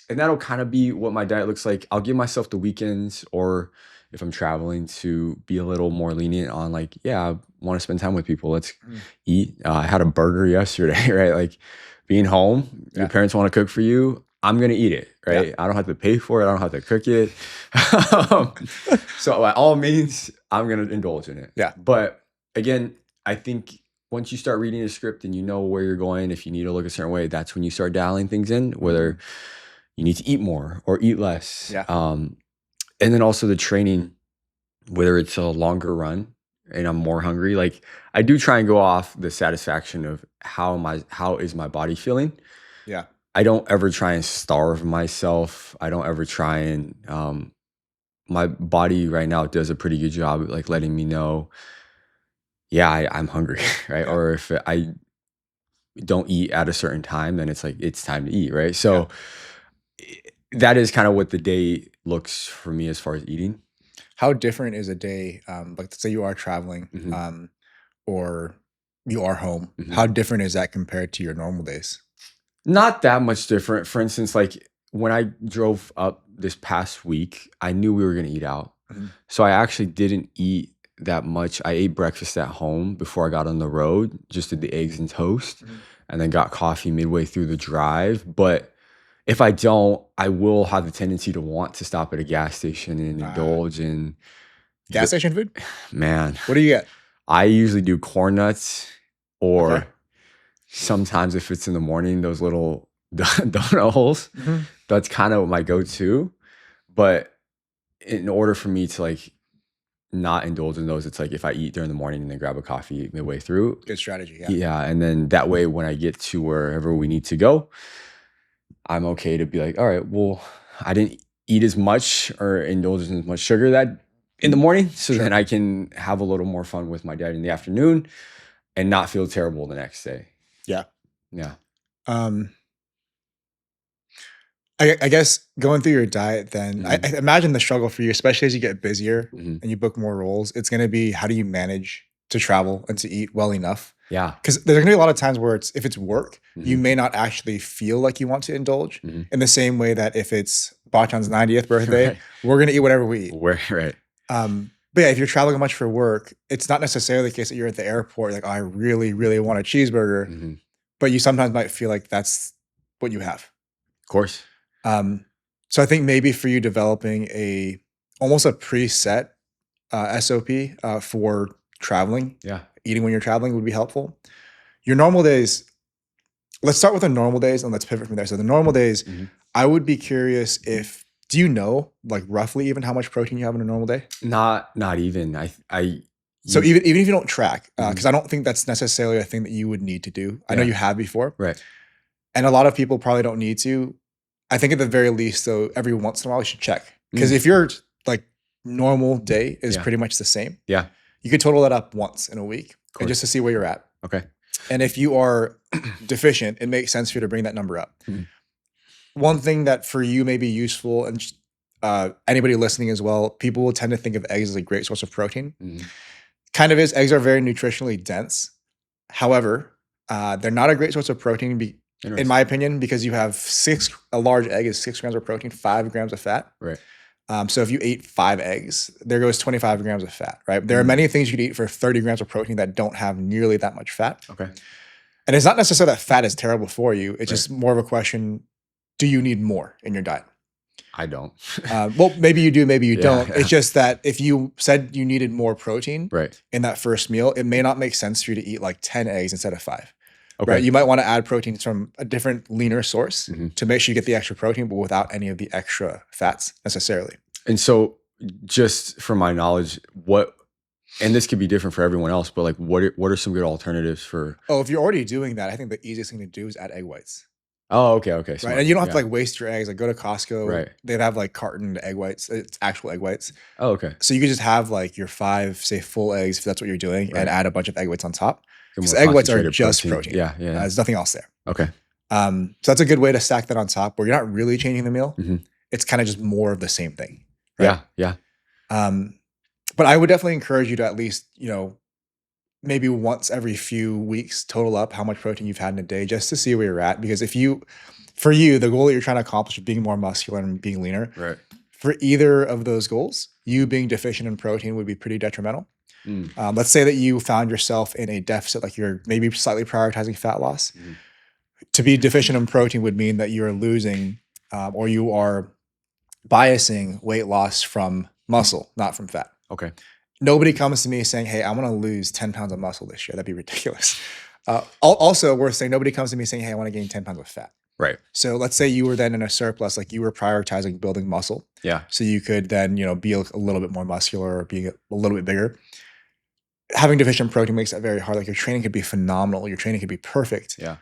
And that'll kind of be what my diet looks like. I'll give myself the weekends or if I'm traveling to be a little more lenient on like, yeah, I want to spend time with people. Let's eat. I had a burger yesterday, right? Like being home, your parents want to cook for you. I'm going to eat it, right? Yeah. I don't have to pay for it. I don't have to cook it. So by all means, I'm going to indulge in it. Yeah. But again, I think once you start reading a script and you know where you're going, if you need to look a certain way, that's when you start dialing things in, whether you need to eat more or eat less. Yeah. And then also the training, whether it's a longer run and I'm more hungry, like I do try and go off the satisfaction of how is my body feeling? Yeah. I don't ever try and starve myself. I don't ever try and my body right now does a pretty good job of like letting me know, yeah, I'm hungry, right? Yeah. Or if I don't eat at a certain time, then it's like it's time to eat, right? So that is kind of what the day looks for me as far as eating. How different is a day? Like let's say you are traveling, or you are home. How different is that compared to your normal days? Not that much different. For instance, like when I drove up this past week, I knew we were going to eat out. So I actually didn't eat that much. I ate breakfast at home before I got on the road, just did the eggs and toast, and then got coffee midway through the drive. But if I don't, I will have the tendency to want to stop at a gas station and indulge in gas station food. Man, what do you get? I usually do corn nuts or sometimes if it's in the morning, those little donut holes. That's kind of my go-to. But in order for me to like not indulge in those, it's like if I eat during the morning and then grab a coffee midway through. Good strategy. Yeah. Yeah. And then that way, when I get to wherever we need to go, I'm okay to be like, all right, well, I didn't eat as much or indulge in as much sugar that in the morning, so then I can have a little more fun with my diet in the afternoon and not feel terrible the next day. Yeah. Yeah. I guess going through your diet then, I imagine the struggle for you, especially as you get busier and you book more roles, it's going to be how do you manage to travel and to eat well enough? Yeah. Because there's going to be a lot of times where if it's work, you may not actually feel like you want to indulge in the same way that if it's Bachan's 90th birthday, we're going to eat whatever we eat. Right. But yeah, if you're traveling much for work, it's not necessarily the case that you're at the airport, like, oh, I really, really want a cheeseburger. But you sometimes might feel like that's what you have. Of course. So I think maybe for you developing almost a preset SOP for traveling, eating when you're traveling would be helpful. Your normal days, let's start with the normal days and let's pivot from there. So the normal days, I would be curious do you know like roughly even how much protein you have in a normal day? Not even. So even if you don't track, because I don't think that's necessarily a thing that you would need to do. I know you have before. Right. And a lot of people probably don't need to. I think at the very least, though, every once in a while you should check. Because if your like normal day is pretty much the same, you could total that up once in a week and just to see where you're at. Okay. And if you are deficient, it makes sense for you to bring that number up. One thing that for you may be useful, and just, anybody listening as well, people will tend to think of eggs as a great source of protein. Kind of is. Eggs are very nutritionally dense. However, they're not a great source of protein in my opinion, because you have a large egg is 6 grams of protein, 5 grams of fat. Right. So if you ate 5 eggs, there goes 25 grams of fat, right? There are many things you could eat for 30 grams of protein that don't have nearly that much fat. Okay. And it's not necessarily that fat is terrible for you. It's just more of a question, do you need more in your diet? I don't. Well, maybe you do, maybe you don't. It's just that if you said you needed more protein in that first meal, it may not make sense for you to eat like 10 eggs instead of 5. Okay. Right? You might want to add proteins from a different, leaner source to make sure you get the extra protein, but without any of the extra fats necessarily. And so, just from my knowledge, and this could be different for everyone else, but like, what are some good alternatives for? Oh, if you're already doing that, I think the easiest thing to do is add egg whites. Oh, okay. Smart. Right, and you don't have to like waste your eggs. Like go to Costco. Right. They'd have like cartoned egg whites. It's actual egg whites. Oh, okay. So you could just have like your 5, say, full eggs if that's what you're doing, and add a bunch of egg whites on top. Because egg whites are just protein. Yeah. There's nothing else there. Okay. So that's a good way to stack that on top where you're not really changing the meal. It's kind of just more of the same thing. Right? Yeah. But I would definitely encourage you to at least, maybe once every few weeks, total up how much protein you've had in a day just to see where you're at. Because for you, the goal that you're trying to accomplish of being more muscular and being leaner, for either of those goals, you being deficient in protein would be pretty detrimental. Let's say that you found yourself in a deficit, like you're maybe slightly prioritizing fat loss. To be deficient in protein would mean that you're losing or you are biasing weight loss from muscle, not from fat. Okay. Nobody comes to me saying, hey, I want to lose 10 pounds of muscle this year. That'd be ridiculous. Also, worth saying, nobody comes to me saying, hey, I want to gain 10 pounds of fat. Right. So let's say you were then in a surplus, like you were prioritizing building muscle. Yeah. So you could then, be a little bit more muscular or be a little bit bigger. Having deficient protein makes that very hard. Like your training could be phenomenal. Your training could be perfect. Yeah.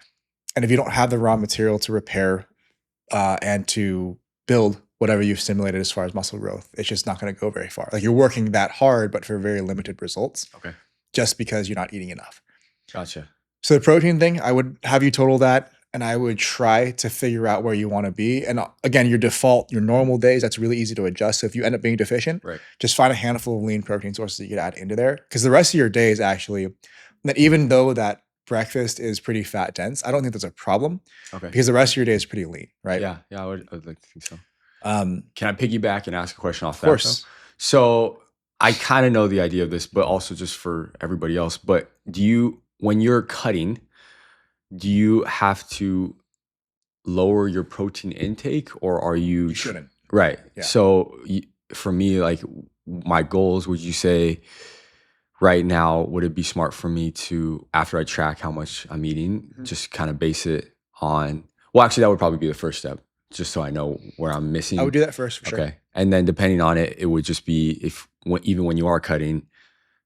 And if you don't have the raw material to repair and to build whatever you've stimulated as far as muscle growth, it's just not going to go very far. Like you're working that hard, but for very limited results. Okay. Just because you're not eating enough. Gotcha. So the protein thing, I would have you total that, and I would try to figure out where you want to be. And again, your normal days, that's really easy to adjust. So if you end up being deficient, just find a handful of lean protein sources that you could add into there. Because the rest of your day is actually, that even though that breakfast is pretty fat dense, I don't think that's a problem. Okay. Because the rest of your day is pretty lean, right? Yeah, I would like to think so. Can I piggyback and ask a question off that? Of course. So I kind of know the idea of this, but also just for everybody else. But when you're cutting, do you have to lower your protein intake, or are you? You shouldn't. Right. Yeah. So for me, like my goals, would you say right now, would it be smart for me to, after I track how much I'm eating, just kind of base it on, well, actually that would probably be the first step, just so I know where I'm missing. I would do that first for sure. Okay. And then depending on it, it would just be even when you are cutting,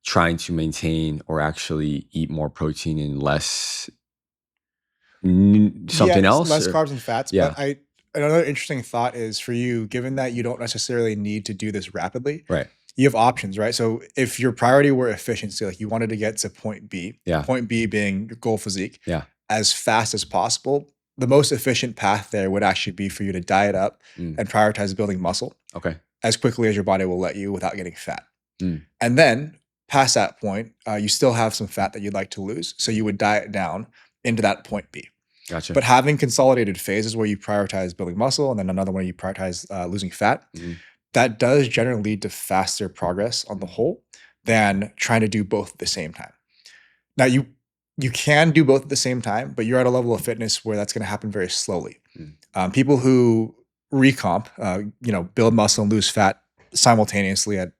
trying to maintain or actually eat more protein and less something else. Less carbs and fats. Yeah. But another interesting thought is for you, given that you don't necessarily need to do this rapidly, Right. you have options, right? So if your priority were efficiency, like you wanted to get to point B, Yeah. point B being your goal physique, Yeah. as fast as possible, the most efficient path there would actually be for you to diet up and prioritize building muscle as quickly as your body will let you without getting fat. And then past that point, you still have some fat that you'd like to lose. So you would diet down into that point B. Gotcha. But having consolidated phases where you prioritize building muscle and then another one you prioritize losing fat, that does generally lead to faster progress on the whole than trying to do both at the same time. Now you can do both at the same time, but you're at a level of fitness where that's going to happen very slowly. People who recomp, build muscle and lose fat simultaneously at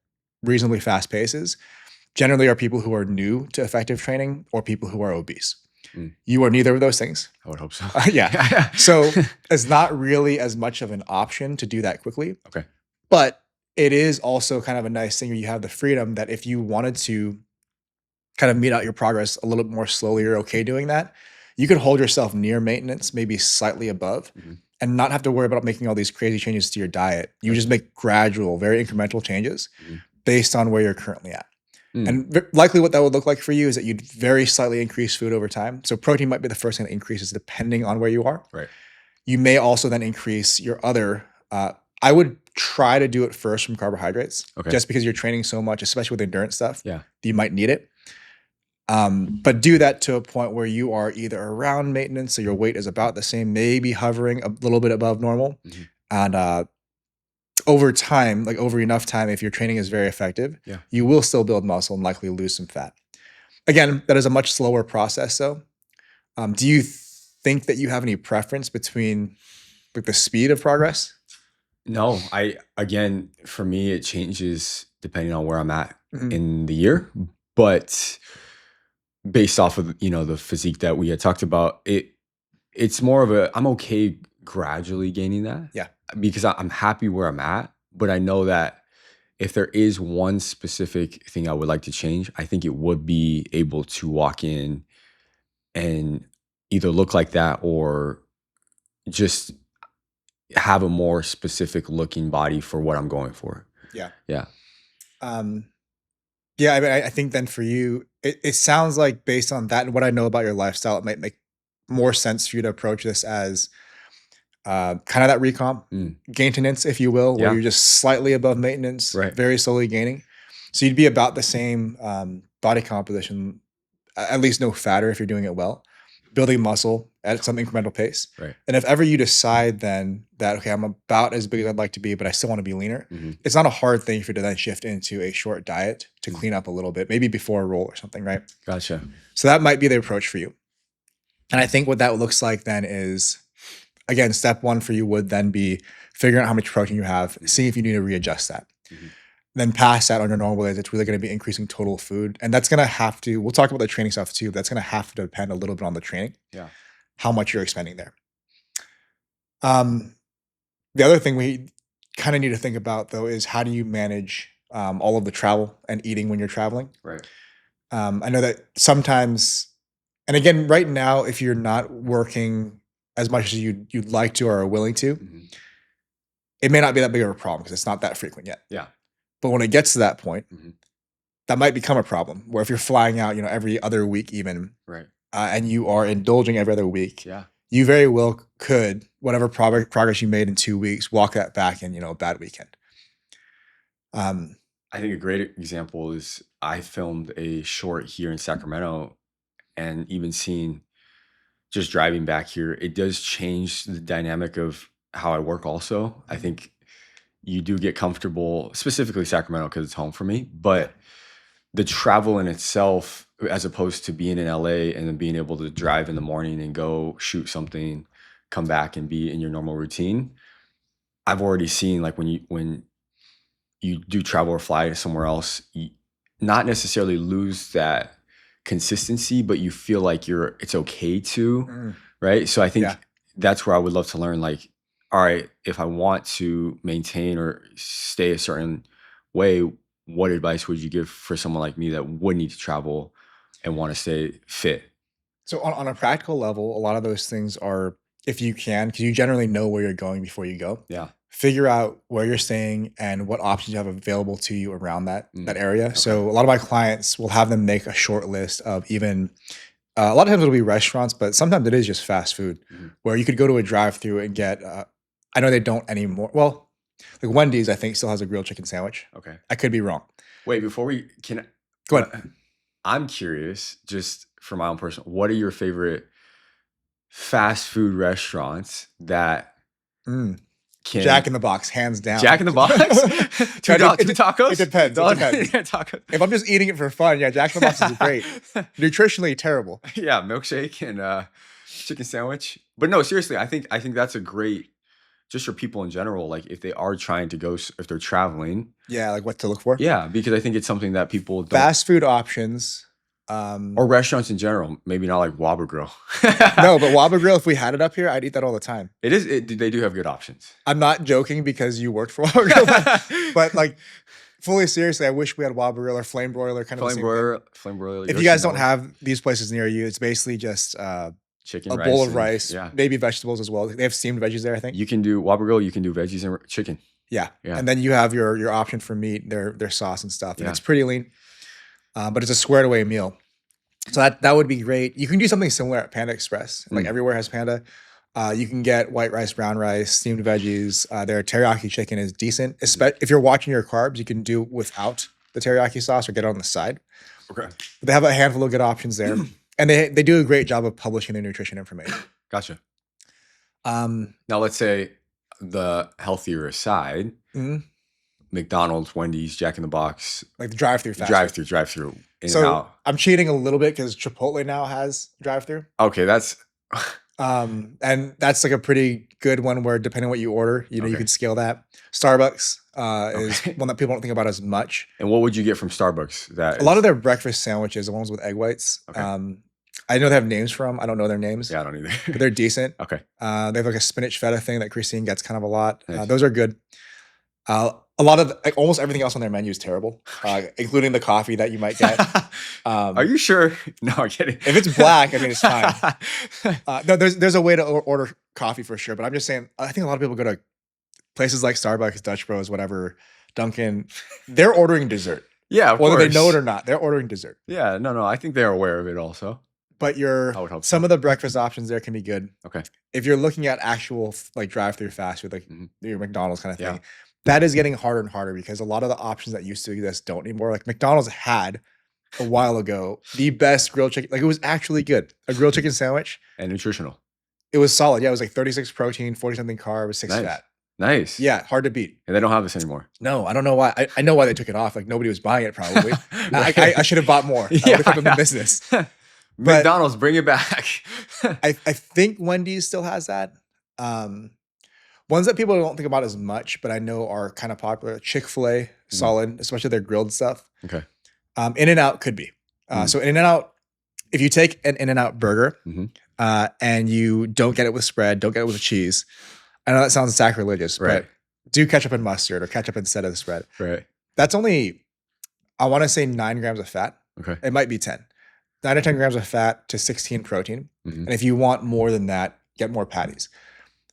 reasonably fast paces, generally are people who are new to effective training or people who are obese. You are neither of those things. I would hope so. Yeah. So it's not really as much of an option to do that quickly. Okay. But it is also kind of a nice thing where you have the freedom that if you wanted to kind of meet out your progress a little bit more slowly, you're okay doing that. You could hold yourself near maintenance, maybe slightly above, and not have to worry about making all these crazy changes to your diet. You just make gradual, very incremental changes based on where you're currently at. And likely what that would look like for you is that you'd very slightly increase food over time. So protein might be the first thing that increases depending on where you are. Right. You may also then increase your other, I would try to do it first from carbohydrates, just because you're training so much, especially with endurance stuff, you might need it. But do that to a point where you are either around maintenance, so your weight is about the same, maybe hovering a little bit above normal. And over time, like over enough time, if your training is very effective, you will still build muscle and likely lose some fat. Again, that is a much slower process though. Do you think that you have any preference between like the speed of progress? No, again, for me, it changes depending on where I'm at in the year, but based off of, the physique that we had talked about, it's more of I'm okay gradually gaining that. Yeah. Because I'm happy where I'm at, but I know that if there is one specific thing I would like to change, I think it would be able to walk in and either look like that or just have a more specific looking body for what I'm going for. Yeah. Yeah. Yeah, I mean, I think then for you, it sounds like based on that and what I know about your lifestyle, it might make more sense for you to approach this as kind of that recomp, maintenance, if you will, where you're just slightly above maintenance, very slowly gaining. So you'd be about the same body composition, at least no fatter if you're doing it well, building muscle at some incremental pace. Right. And if ever you decide then that, okay, I'm about as big as I'd like to be, but I still want to be leaner, it's not a hard thing for you to then shift into a short diet to clean up a little bit, maybe before a roll or something, right? Gotcha. So that might be the approach for you. And I think what that looks like then is, again, step one for you would then be figuring out how much protein you have, seeing if you need to readjust that. Then past that on your normal days, it's really going to be increasing total food. And that's going to have to, we'll talk about the training stuff too, but that's going to have to depend a little bit on the training. Yeah. How much you're expending there. The other thing we kind of need to think about though is how do you manage all of the travel and eating when you're traveling? Right. I know that sometimes, and again, right now, if you're not working as much as you'd like to or are willing to, it may not be that big of a problem because it's not that frequent yet. Yeah. But when it gets to that point, that might become a problem where if you're flying out, every other week even, right, and you are indulging every other week, yeah, you very well could, whatever progress you made in 2 weeks, walk that back in, a bad weekend. I think a great example is I filmed a short here in Sacramento, and even seeing just driving back here, it does change the dynamic of how I work also. I think you do get comfortable, specifically Sacramento because it's home for me, but the travel in itself, as opposed to being in LA and then being able to drive in the morning and go shoot something, come back and be in your normal routine. I've already seen like when you do travel or fly somewhere else, you not necessarily lose that consistency, but you feel like it's okay to, right? So I think that's where I would love to learn, like, all right, if I want to maintain or stay a certain way, what advice would you give for someone like me that would need to travel and want to stay fit? So on a practical level, a lot of those things are if you can, because you generally know where you're going before you go. Yeah. Figure out where you're staying and what options you have available to you around that area. Okay. So a lot of my clients will have them make a short list of even a lot of times it'll be restaurants, but sometimes it is just fast food where you could go to a drive-through and get. I know they don't anymore. Well, like Wendy's, I think still has a grilled chicken sandwich. Okay, I could be wrong. Wait, before we can go ahead. I'm curious, just for my own personal. What are your favorite fast food restaurants that can Jack in the Box, hands down. Jack in the Box? two tacos? It depends. If I'm just eating it for fun, yeah, Jack in the Box is great. Nutritionally terrible. Yeah, milkshake and chicken sandwich. But no, seriously, I think that's a great, just for people in general, like if they are trying to go, if they're traveling. Yeah, like what to look for. Yeah, because I think it's something that people don't. Fast food options. Or restaurants in general, maybe not like Whopper Grill. No, but Whopper Grill, if we had it up here, I'd eat that all the time. They do have good options. I'm not joking because you worked for Whopper Grill, but like fully seriously, I wish we had Whopper Grill or Flame Broiler kind of Flame Broiler. If you guys don't have these places near you, it's basically just chicken, a rice, bowl of rice, maybe vegetables as well. They have steamed veggies there, I think. You can do Whopper Grill, you can do veggies and chicken. Yeah. And then you have your option for meat, their sauce and stuff. And it's pretty lean, but it's a squared away meal. So that would be great. You can do something similar at Panda Express. Like everywhere has Panda. You can get white rice, brown rice, steamed veggies. Their teriyaki chicken is decent. If you're watching your carbs, you can do without the teriyaki sauce or get it on the side. Okay. But they have a handful of good options there. And they do a great job of publishing their nutrition information. Gotcha. Now let's say the healthier side, McDonald's, Wendy's, Jack in the Box. Like the drive-through fast food. Drive-through. So I'm cheating a little bit because Chipotle now has drive-through. Okay, that's and that's like a pretty good one where depending on what you order, you can scale that. Starbucks is one that people don't think about as much. And what would you get from Starbucks? A lot of their breakfast sandwiches, the ones with egg whites. Okay. I know they have names for them. I don't know their names. Yeah, I don't either. But they're decent. Okay. They have like a spinach feta thing that Christine gets kind of a lot. Nice. Those are good. A lot of almost everything else on their menu is terrible, including the coffee that you might get. Are you sure? No, I'm kidding. If it's black, I mean it's fine. No, there's a way to order coffee for sure, but I'm just saying I think a lot of people go to places like Starbucks, Dutch Bros, whatever, Dunkin'. They're ordering dessert. Yeah, of whether course. they know it or not, they're ordering dessert. Yeah, no, I think they're aware of it also. But some of the breakfast options there can be good. Okay. If you're looking at actual like drive-through fast food, like your McDonald's kind of thing. That is getting harder and harder because a lot of the options that used to exist don't anymore. Like McDonald's had a while ago the best grilled chicken. Like it was actually good. A grilled chicken sandwich. And nutritional. It was solid. Yeah, it was like 36 protein, 40 something carbs, 6 fat. Nice. Yeah, hard to beat. And they don't have this anymore. No, I don't know why. I know why they took it off. Like nobody was buying it probably. I should have bought more. I would have kept them in business. McDonald's, bring it back. I think Wendy's still has that. Ones that people don't think about as much, but I know are kind of popular. Chick-fil-A, solid, especially their grilled stuff. Okay. In-N-Out could be. So In-N-Out, if you take an In-N-Out burger and you don't get it with spread, don't get it with cheese. I know that sounds sacrilegious, but do ketchup and mustard or ketchup instead of the spread. Right. That's only, I want to say 9 grams of fat. Okay. It might be 10. 9 to 10 grams of fat to 16 protein. And if you want more than that, get more patties.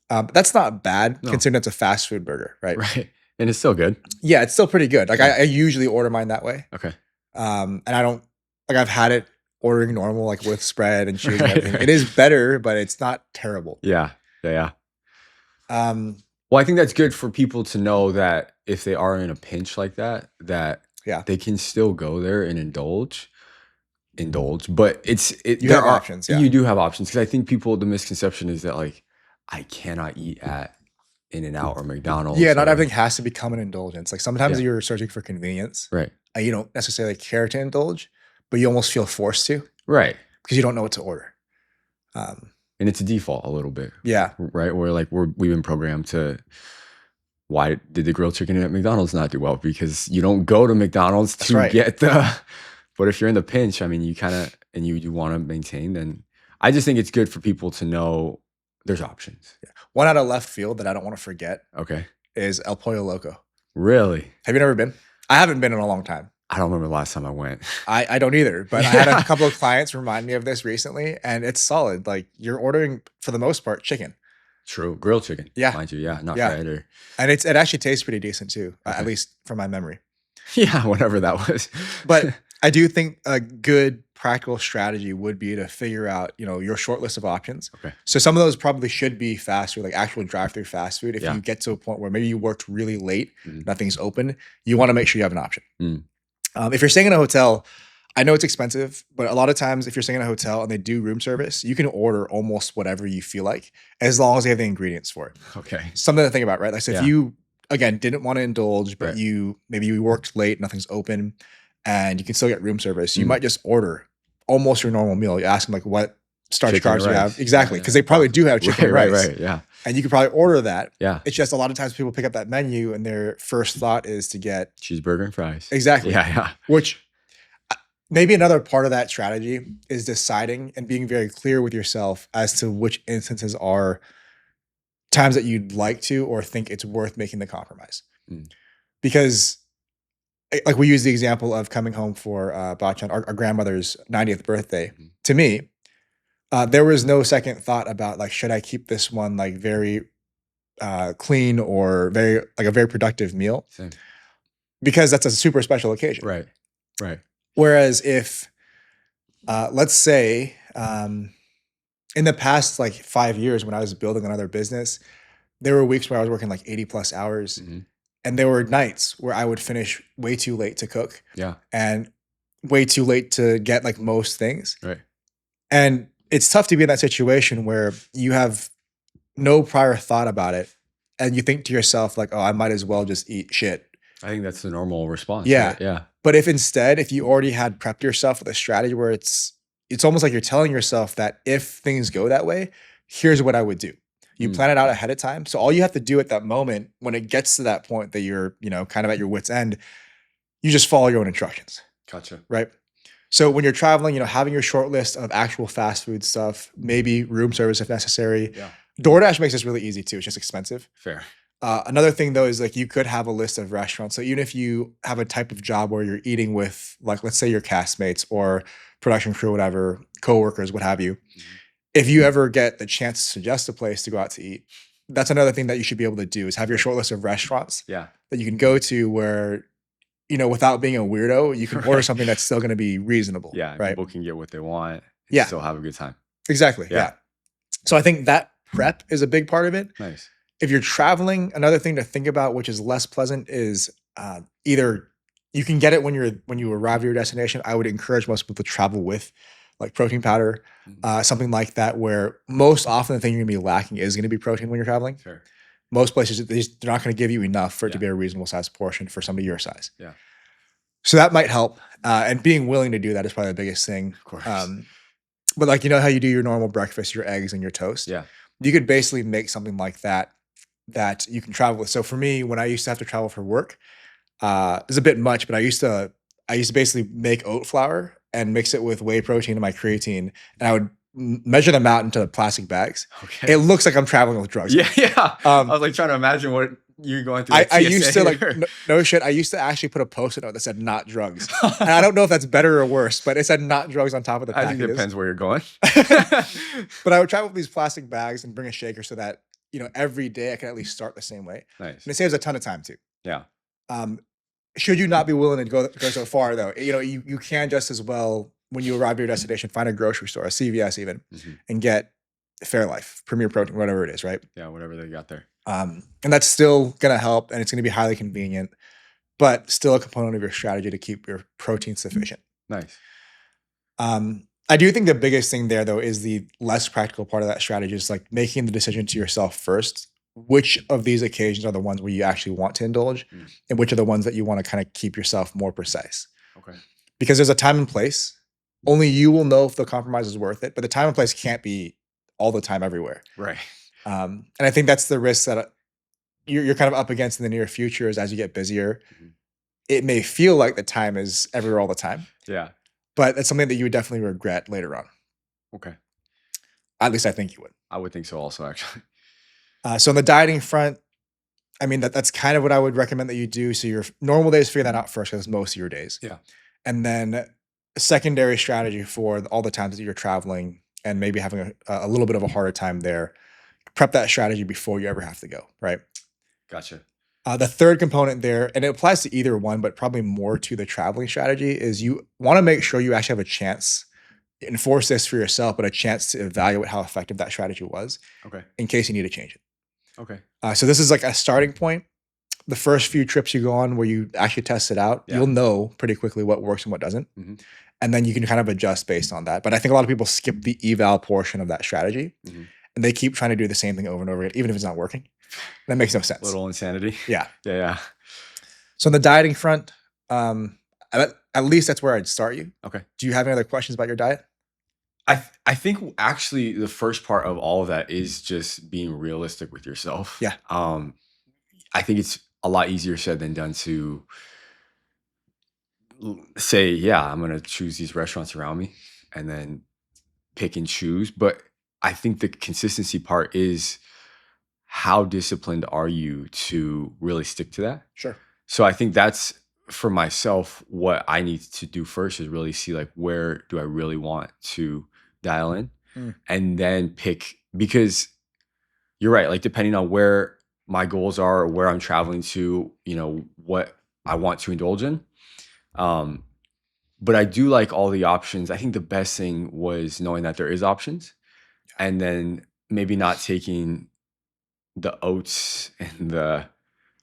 But that's not bad considering it's a fast food burger, right? Right. And it's still good. Yeah, it's still pretty good. Like I usually order mine that way. Okay. And I don't, like I've had it ordering normal, like with spread and cheese and everything. It is better, but it's not terrible. Yeah. Well, I think that's good for people to know that if they are in a pinch like that they can still go there and indulge. But there are options. Yeah. You do have options. Because I think the misconception is that like, I cannot eat at In-N-Out or McDonald's. Yeah, not everything has to become an indulgence. Like sometimes you're searching for convenience. Right. You don't necessarily care to indulge, but you almost feel forced to. Right. Because you don't know what to order. And it's a default a little bit. Yeah. Right. Where like we've been programmed to, why did the grilled chicken at McDonald's not do well? Because you don't go to McDonald's to get but if you're in the pinch, I mean, you kind of, and you want to maintain, then I just think it's good for people to know there's options. Yeah. One out of left field that I don't want to forget is El Pollo Loco. Really? Have you never been? I haven't been in a long time. I don't remember the last time I went. I don't either, but I had a couple of clients remind me of this recently, and it's solid. Like you're ordering, for the most part, chicken. True. Grilled chicken. Yeah. Mind you. Yeah. Not Yeah. fried or. And it actually tastes pretty decent too, Okay. at least from my memory. Yeah, whatever that was. But I do think a good practical strategy would be to figure out, your short list of options. Okay. So some of those probably should be fast food, like actual drive-through fast food. If Yeah. you get to a point where maybe you worked really late, Mhm. nothing's open, you want to make sure you have an option. Mm. If you're staying in a hotel, I know it's expensive, but a lot of times if you're staying in a hotel and they do room service, you can order almost whatever you feel like, as long as they have the ingredients for it. Okay. Something to think about, right? Like, so if Yeah. you, again, didn't want to indulge, but Right. maybe you worked late, nothing's open, and you can still get room service, you Mm. might just order almost your normal meal. You ask them like, what starch Chicken carbs and you rice. have. Exactly. Yeah, Because they probably do have chicken and rice. Right. Yeah. And you could probably order that. Yeah. It's just a lot of times people pick up that menu and their first thought is to get cheeseburger and fries. Exactly. Yeah. Which maybe another part of that strategy is deciding and being very clear with yourself as to which instances are times that you'd like to or think it's worth making the compromise. Mm. Because like we use the example of coming home for Bachan, our grandmother's 90th birthday. Mhm. To me, there was no second thought about like, should I keep this one like very clean or a very productive meal? Same. Because that's a super special occasion. Right. Whereas if, let's say, in the past like 5 years when I was building another business, there were weeks where I was working like 80+ hours. Mm-hmm. And there were nights where I would finish way too late to cook. Yeah. And way too late to get like most things. Right. And it's tough to be in that situation where you have no prior thought about it. And you think to yourself like, oh, I might as well just eat shit. I think that's the normal response. Yeah. Right? Yeah. But if you already had prepped yourself with a strategy where it's almost like you're telling yourself that if things go that way, here's what I would do. You plan it out ahead of time. So all you have to do at that moment, when it gets to that point that you're, kind of at your wit's end, you just follow your own instructions. Gotcha. Right. So when you're traveling, having your short list of actual fast food stuff, maybe room service if necessary. Yeah. DoorDash makes this really easy too. It's just expensive. Fair. Another thing though is like you could have a list of restaurants. So even if you have a type of job where you're eating with like, let's say your castmates or production crew, whatever, coworkers, what have you. Mm-hmm. If you ever get the chance to suggest a place to go out to eat, that's another thing that you should be able to do is have your short list of restaurants that you can go to where, without being a weirdo, you can order something that's still going to be reasonable. Yeah. Right. People can get what they want and still have a good time. Exactly. Yeah. So I think that prep is a big part of it. Nice. If you're traveling, another thing to think about, which is less pleasant, is either you can get it when you arrive at your destination. I would encourage most people to travel with like protein powder, something like that, where most often the thing you're gonna be lacking is gonna be protein when you're traveling. Sure. Most places, they're not gonna give you enough for it to be a reasonable size portion for somebody your size. Yeah. So that might help. And being willing to do that is probably the biggest thing. Of course. But like, how you do your normal breakfast, your eggs and your toast. Yeah. You could basically make something like that you can travel with. So for me, when I used to have to travel for work, it's a bit much, but I used to basically make oat flour and mix it with whey protein and my creatine, and I would measure them out into plastic bags. Okay. It looks like I'm traveling with drugs. Yeah. I was like trying to imagine what you're going through. I used to like, no shit. I used to actually put a Post-it note that said "not drugs," and I don't know if that's better or worse, but it said "not drugs" on top of the packages. I think it depends where you're going. But I would travel with these plastic bags and bring a shaker so that every day I can at least start the same way. Nice. And it saves a ton of time too. Yeah. Should you not be willing to go so far though, you can just as well, when you arrive at your destination, find a grocery store, a CVS even, and get Fairlife, Premier Protein, whatever it is, right? Yeah, whatever they got there. And that's still gonna help, and it's gonna be highly convenient, but still a component of your strategy to keep your protein sufficient. Nice. I do think the biggest thing there though is the less practical part of that strategy is like making the decision to yourself first. Which of these occasions are the ones where you actually want to indulge, and which are the ones that you want to kind of keep yourself more precise? Okay. Because there's a time and place. Only you will know if the compromise is worth it, but the time and place can't be all the time everywhere. Right. And I think that's the risk that you're kind of up against in the near future is as you get busier, it may feel like the time is everywhere all the time. Yeah. But it's something that you would definitely regret later on. Okay. At least I think you would. I would think so also, actually. So on the dieting front, I mean, that's kind of what I would recommend that you do. So your normal days, figure that out first because it's most of your days. Yeah. And then a secondary strategy for all the times that you're traveling and maybe having a little bit of a harder time there. prep that strategy before you ever have to go, right? Gotcha. The third component there, and it applies to either one, but probably more to the traveling strategy, is you want to make sure you actually have a chance, enforce this for yourself, but a chance to evaluate how effective that strategy was in case you need to change it. Okay. So this is like a starting point. The first few trips you go on where you actually test it out, you'll know pretty quickly what works and what doesn't. And then you can kind of adjust based on that. But I think a lot of people skip the eval portion of that strategy and they keep trying to do the same thing over and over again, even if it's not working. That makes no sense. Little insanity. Yeah. Yeah. So on the dieting front, at least that's where I'd start you. Okay. Do you have any other questions about your diet? I think actually the first part of all of that is just being realistic with yourself. Yeah. I think it's a lot easier said than done to say, yeah, I'm going to choose these restaurants around me and then pick and choose. But I think the consistency part is how disciplined are you to really stick to that? Sure. So I think that's for myself, what I need to do first is really see like, where do I really want to dial in and then pick, because you're right. Like depending on where my goals are or where I'm traveling to, what I want to indulge in. But I do like all the options. I think the best thing was knowing that there is options and then maybe not taking the oats and the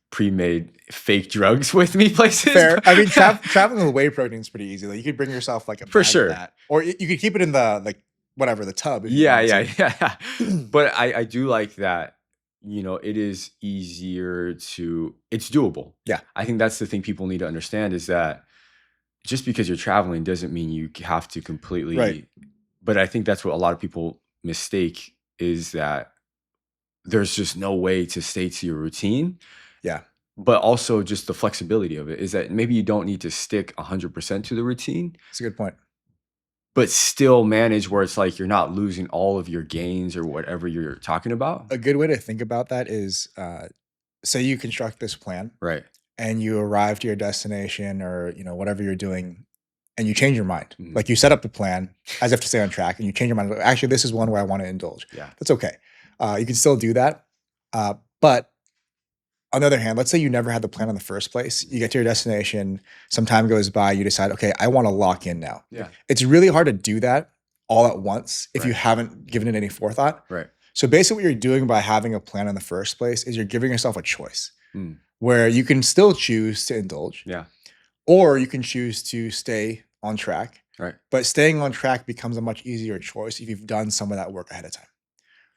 pre-made fake drugs with me places. Fair. I mean, traveling with whey protein is pretty easy. Like you could bring yourself like a bag for sure, of that, or you could keep it in the the tub. Yeah. But I do like that. It is easier it's doable. Yeah. I think that's the thing people need to understand is that just because you're traveling doesn't mean you have to completely. Right. But I think that's what a lot of people mistake is that there's just no way to stay to your routine. Yeah. But also just the flexibility of it is that maybe you don't need to stick 100% to the routine. That's a good point. But still manage where it's like you're not losing all of your gains or whatever you're talking about. A good way to think about that is, say you construct this plan. Right. And you arrive to your destination or, whatever you're doing and you change your mind. Like you set up the plan as if to stay on track and you change your mind. Actually, this is one where I want to indulge. Yeah. That's okay. You can still do that. But on the other hand, let's say you never had the plan in the first place. You get to your destination, some time goes by, you decide, okay, I want to lock in now. Yeah. It's really hard to do that all at once if you haven't given it any forethought. Right. So basically what you're doing by having a plan in the first place is you're giving yourself a choice where you can still choose to indulge. Yeah. Or you can choose to stay on track. Right. But staying on track becomes a much easier choice if you've done some of that work ahead of time.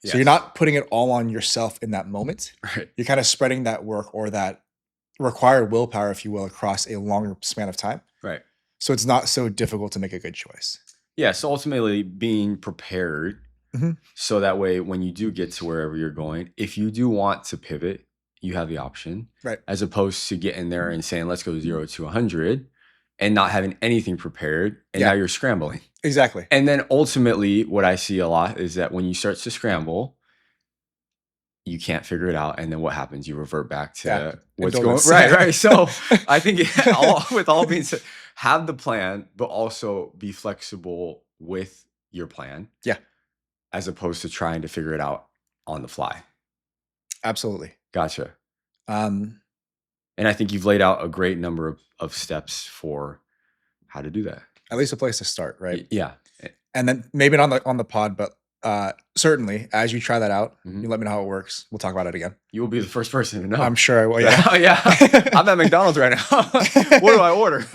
Yes. So you're not putting it all on yourself in that moment. Right. You're kind of spreading that work or that required willpower, if you will, across a longer span of time. Right. So it's not so difficult to make a good choice. Yeah. So ultimately being prepared so that way when you do get to wherever you're going, if you do want to pivot, you have the option. Right. As opposed to getting there and saying, let's go 0 to 100 and not having anything prepared. And now you're scrambling. Exactly. And then ultimately what I see a lot is that when you start to scramble, you can't figure it out. And then what happens? You revert back to what's going on. Right. So I think with all being said, have the plan, but also be flexible with your plan. Yeah. As opposed to trying to figure it out on the fly. Absolutely. Gotcha. And I think you've laid out a great number of steps for how to do that. At least a place to start, right? Yeah. And then maybe not on the pod, but certainly as you try that out, you let me know how it works. We'll talk about it again. You will be the first person to know. I'm sure I will. Yeah. Yeah. I'm at McDonald's right now. What do I order?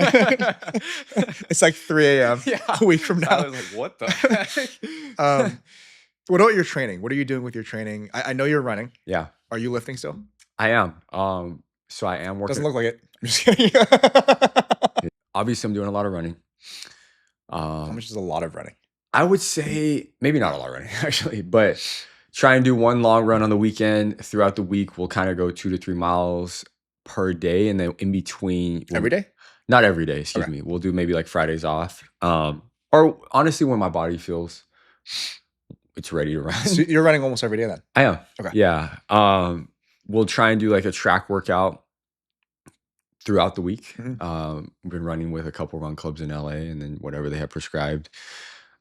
It's like 3 a.m. a week from now. I was like, what the heck? What about your training? What are you doing with your training? I know you're running. Yeah. Are you lifting still? I am. So I am working. Doesn't look like it. I'm just kidding. Obviously, I'm doing a lot of running. How much is a lot of running? I would say maybe not a lot of running, actually, but try and do one long run on the weekend. Throughout the week, we'll kind of go 2 to 3 miles per day. And then in between. Every day? Not every day, excuse me. We'll do maybe like Fridays off. Or honestly, when my body feels it's ready to run. So you're running almost every day then? I am. Okay. Yeah. We'll try and do like a track workout throughout the week. We've been running with a couple run clubs in LA and then whatever they have prescribed.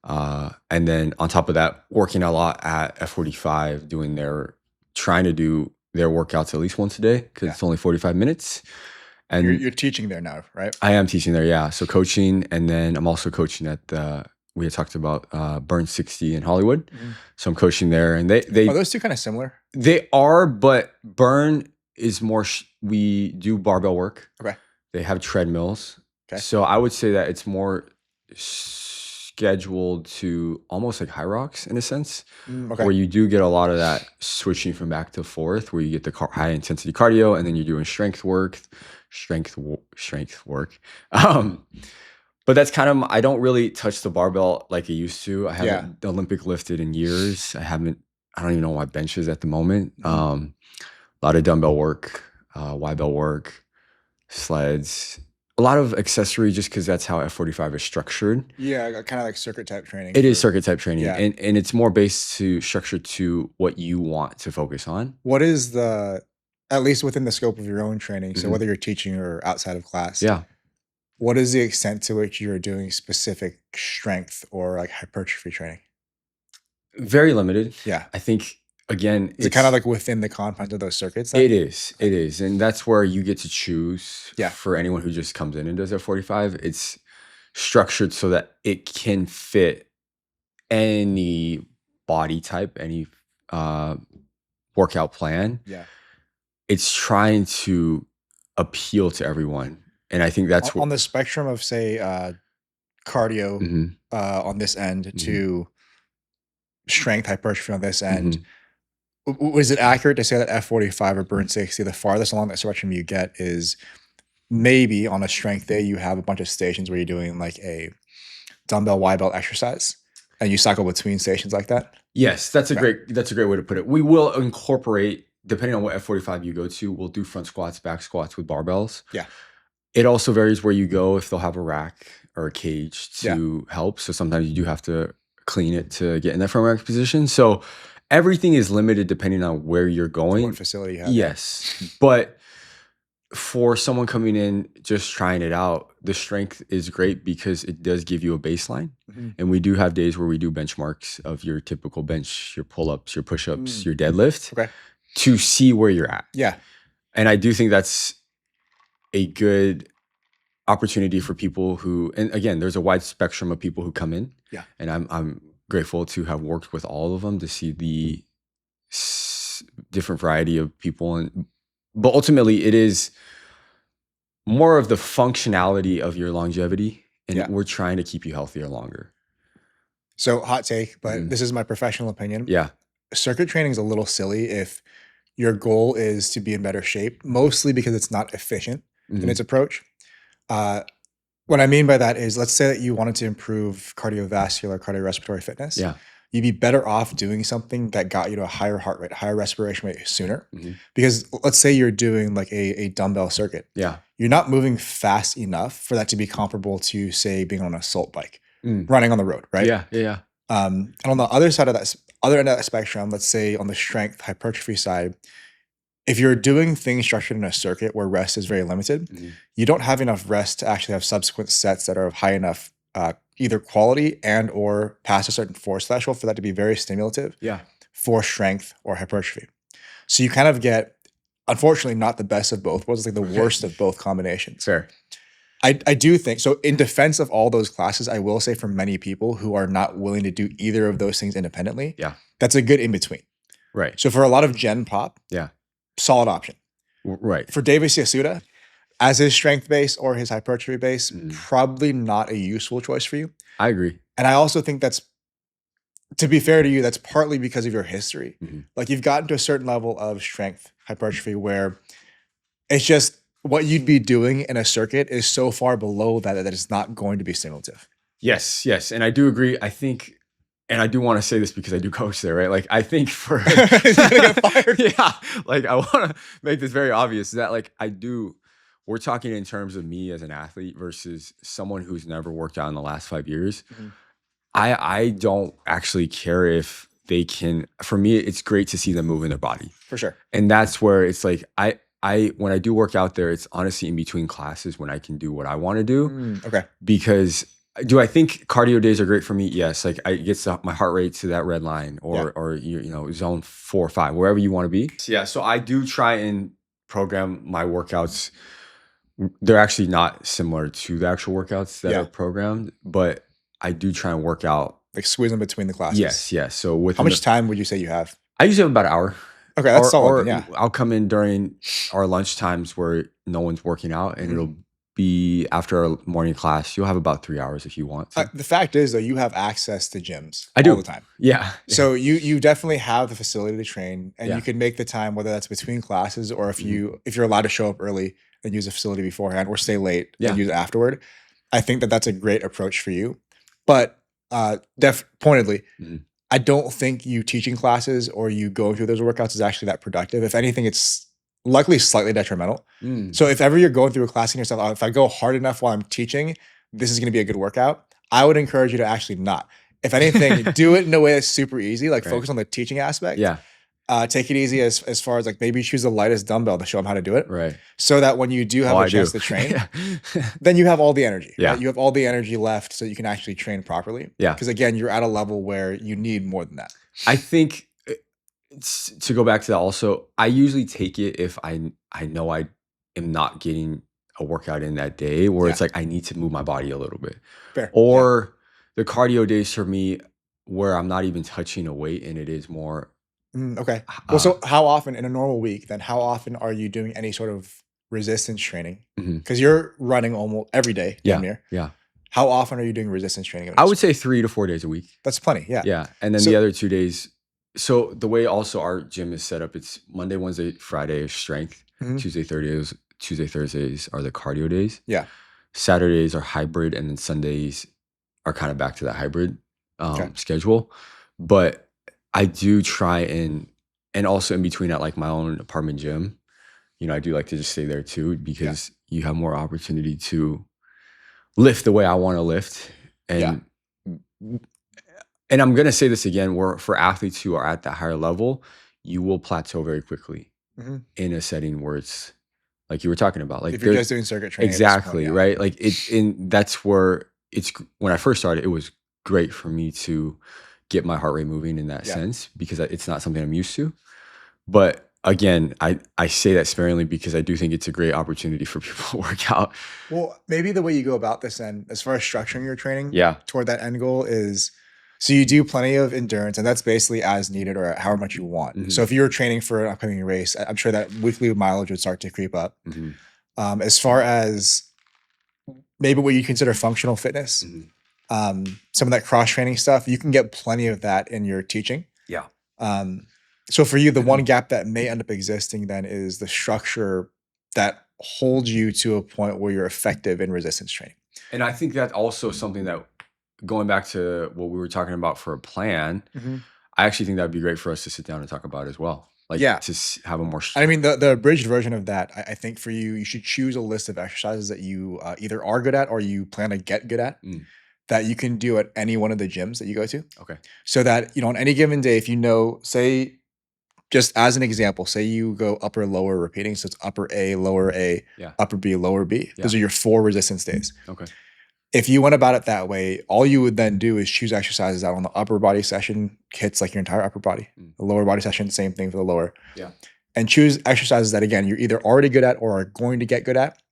And then on top of that, working a lot at F45, trying to do their workouts at least once a day because it's only 45 minutes. And you're teaching there now, right? I am teaching there, yeah. So coaching, and then I'm also coaching at we had talked about Burn 60 in Hollywood. So I'm coaching there, and they are those two kind of similar? They are, but Burn is more. We do barbell work. Okay. They have treadmills. Okay. So I would say that it's more scheduled to almost like High Rocks in a sense, where you do get a lot of that switching from back to forth, where you get the high intensity cardio, and then you're doing strength work. But that's kind of, I don't really touch the barbell like I used to. I haven't Olympic lifted in years. I don't even know my bench is at the moment. A lot of dumbbell work, Y-bell work, sleds, a lot of accessory just because that's how F45 is structured. Yeah, kind of like circuit type training. It is circuit type training. Yeah. And it's more based to structure to what you want to focus on. What is at least within the scope of your own training, so whether you're teaching or outside of class, what is the extent to which you're doing specific strength or like hypertrophy training? Very limited. Yeah. I think, again, it's kind of like within the confines of those circuits? Then? It is. And that's where you get to choose for anyone who just comes in and does F45. It's structured so that it can fit any body type, any workout plan. Yeah. It's trying to appeal to everyone. And I think that's on the spectrum of, say, cardio on this end to strength hypertrophy on this end. Was it accurate to say that F45 or Burn 60, the farthest along that spectrum you get is maybe on a strength day, you have a bunch of stations where you're doing like a dumbbell Y-belt exercise and you cycle between stations like that? Yes, that's a great way to put it. We will incorporate, depending on what F45 you go to, we'll do front squats, back squats with barbells. Yeah. It also varies where you go, if they'll have a rack or a cage to help. So sometimes you do have to clean it to get in that front rack position. So everything is limited depending on where you're going. What facility you have. Yes. But for someone coming in, just trying it out, the strength is great because it does give you a baseline. And we do have days where we do benchmarks of your typical bench, your pull-ups, your push-ups, your deadlift to see where you're at. Yeah. And I do think that's a good opportunity for people who, and again, there's a wide spectrum of people who come in. Yeah. And I'm grateful to have worked with all of them to see the different variety of people. But ultimately, it is more of the functionality of your longevity, and we're trying to keep you healthier longer. So hot take, but this is my professional opinion. Yeah. Circuit training is a little silly if your goal is to be in better shape, mostly because it's not efficient in its approach. What I mean by that is, let's say that you wanted to improve cardiovascular, cardiorespiratory fitness. Yeah. You'd be better off doing something that got you to a higher heart rate, higher respiration rate sooner. Because let's say you're doing like a dumbbell circuit. Yeah. You're not moving fast enough for that to be comparable to, say, being on an assault bike, running on the road, right? Yeah. And on the other side of that, other end of that spectrum, let's say on the strength hypertrophy side, if you're doing things structured in a circuit where rest is very limited, you don't have enough rest to actually have subsequent sets that are of high enough either quality and or past a certain force threshold for that to be very stimulative for strength or hypertrophy. So you kind of get, unfortunately, not the best of both worlds, it's like the worst of both combinations. Fair. I do think, so in defense of all those classes, I will say for many people who are not willing to do either of those things independently, that's a good in-between. Right. So for a lot of Gen Pop, solid option. Right. For Davis Yasuda, as his strength base or his hypertrophy base, probably not a useful choice for you. I agree. And I also think that's, to be fair to you, that's partly because of your history. Like you've gotten to a certain level of strength hypertrophy where it's just what you'd be doing in a circuit is so far below that it's not going to be stimulative. Yes. And I do agree. I think, and I do want to say this because I do coach there, right? Like I think for He's gonna get fired. like I want to make this very obvious that like we're talking in terms of me as an athlete versus someone who's never worked out in the last 5 years. I don't actually care if they can. For me, it's great to see them move in their body. For sure. And that's where it's like when I do work out there, it's honestly in between classes when I can do what I want to do. Okay. Because Do I think cardio days are great for me? Yes. Like I gets my heart rate to that red line or you know, zone 4 or 5, wherever you want to be. So, yeah. So I do try and program my workouts. They're actually not similar to the actual workouts that are programmed, but I do try and work out. Like squeeze in between the classes. Yes. Yes. So how much time would you say you have? I usually have about an hour. Okay. That's solid. Or I'll come in during our lunch times where no one's working out, and it'll be after a morning class. You'll have about 3 hours if you want to. The fact is, though, you have access to gyms all the time. Yeah. So you definitely have the facility to train, and you can make the time, whether that's between classes or if you're allowed to show up early and use a facility beforehand, or stay late and use it afterward. I think that that's a great approach for you. But pointedly, I don't think you teaching classes or you going through those workouts is actually that productive. If anything, it's likely slightly detrimental. So if ever you're going through a class and yourself, if I go hard enough while I'm teaching, this is going to be a good workout. I would encourage you to actually not. If anything, do it in a way that's super easy, like focus on the teaching aspect. Yeah. Take it easy as far as like maybe choose the lightest dumbbell to show them how to do it. Right. So that when you do have a chance to train, then you have all the energy. Yeah. Right? You have all the energy left so you can actually train properly. Yeah. Because again, you're at a level where you need more than that. I think to go back to that also, I usually take it if I know I am not getting a workout in that day, where it's like I need to move my body a little bit. Fair. Or the cardio days for me where I'm not even touching a weight and it is more. Okay. Well, so how often in a normal week, then how often are you doing any sort of resistance training? Because you're running almost every day. Yeah. How often are you doing resistance training? I would say 3 to 4 days a week. That's plenty. Yeah. Yeah. And then the other 2 days. So the way also our gym is set up, it's Monday, Wednesday, Friday is strength. Tuesday, Thursdays are the cardio days. Yeah. Saturdays are hybrid, and then Sundays are kind of back to that hybrid schedule. But I do try and also in between at like my own apartment gym, you know, I do like to just stay there too, because you have more opportunity to lift the way I want to lift. And and I'm going to say this again, where for athletes who are at that higher level, you will plateau very quickly in a setting where it's like you were talking about. Like if you're just doing circuit training. Exactly, right? Like that's where when I first started, it was great for me to get my heart rate moving in that sense, because it's not something I'm used to. But again, I say that sparingly because I do think it's a great opportunity for people to work out. Well, maybe the way you go about this then, as far as structuring your training toward that end goal is, so you do plenty of endurance, and that's basically as needed or however much you want. So if you're training for an upcoming race, I'm sure that weekly mileage would start to creep up. As far as maybe what you consider functional fitness, some of that cross training stuff, you can get plenty of that in your teaching. Yeah. So for you, the one gap that may end up existing then is the structure that holds you to a point where you're effective in resistance training. And I think that's also something that, going back to what we were talking about for a plan, I actually think that'd be great for us to sit down and talk about as well. Like to have a more. I mean, the abridged version of that, I think for you, you should choose a list of exercises that you either are good at or you plan to get good at. That you can do at any one of the gyms that you go to. Okay. So that, you know, on any given day, if you know, say, just as an example, say you go upper, lower repeating. So it's upper A, lower A, upper B, lower B. Those are your 4 resistance days. Okay. If you went about it that way, all you would then do is choose exercises out on the upper body session, hits like your entire upper body. The lower body session, same thing for the lower. Yeah. And choose exercises that, again, you're either already good at or are going to get good at.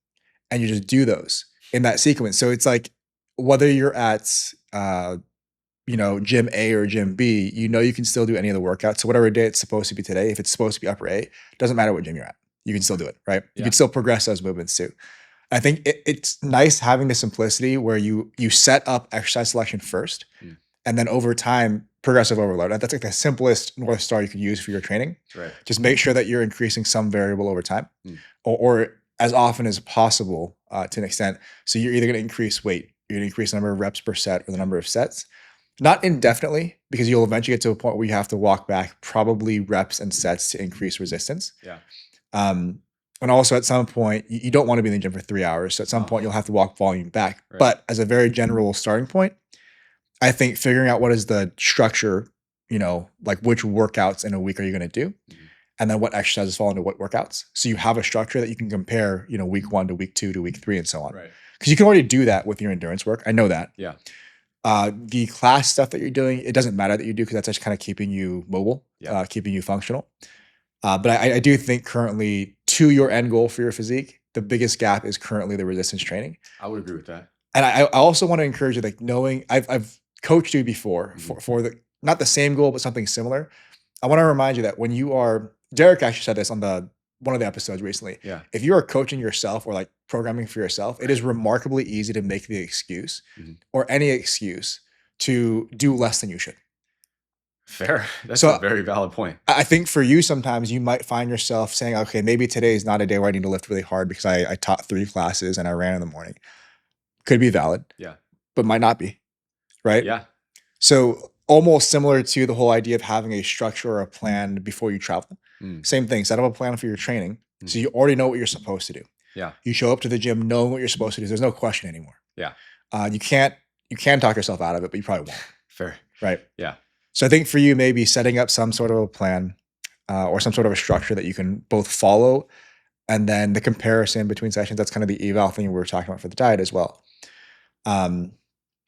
And you just do those in that sequence. So it's like, whether you're at, you know, gym A or gym B, you know, you can still do any of the workouts. So whatever day it's supposed to be today, if it's supposed to be upper A, doesn't matter what gym you're at. You can still do it, right? You can still progress those movements too. I think it's nice having the simplicity where you set up exercise selection first, and then over time, progressive overload. That's like the simplest North Star you could use for your training. Right. Just make sure that you're increasing some variable over time, or as often as possible to an extent. So you're either going to increase weight, you're going to increase the number of reps per set or the number of sets. Not indefinitely, because you'll eventually get to a point where you have to walk back probably reps and sets to increase resistance. Yeah. And also at some point, you don't want to be in the gym for 3 hours. So at some point, you'll have to walk volume back. Right. But as a very general starting point, I think figuring out what is the structure, you know, like which workouts in a week are you going to do, and then what exercises fall into what workouts. So you have a structure that you can compare, week 1 to week 2 to week 3 and so on. Right. Because you can already do that with your endurance work. I know that. Yeah. The class stuff that you're doing, it doesn't matter that you do because that's just kind of keeping you mobile, keeping you functional. But I do think currently to your end goal for your physique, the biggest gap is currently the resistance training. I would agree with that. And I also want to encourage you, like knowing I've coached you before for the not the same goal, but something similar. I want to remind you that when you are, Derek actually said this on one of the episodes recently. Yeah. If you are coaching yourself or like programming for yourself, it is remarkably easy to make the excuse or any excuse to do less than you should. Fair. That's a very valid point. I think for you, sometimes you might find yourself saying, okay, maybe today is not a day where I need to lift really hard because I taught 3 classes and I ran in the morning. Could be valid. Yeah. But might not be. Right? Yeah. So almost similar to the whole idea of having a structure or a plan before you travel. Same thing. Set up a plan for your training. So you already know what you're supposed to do. Yeah. You show up to the gym knowing what you're supposed to do. There's no question anymore. Yeah. You can talk yourself out of it, but you probably won't. Fair. Right? Yeah. So I think for you, maybe setting up some sort of a plan or some sort of a structure that you can both follow, and then the comparison between sessions, that's kind of the eval thing we were talking about for the diet as well. And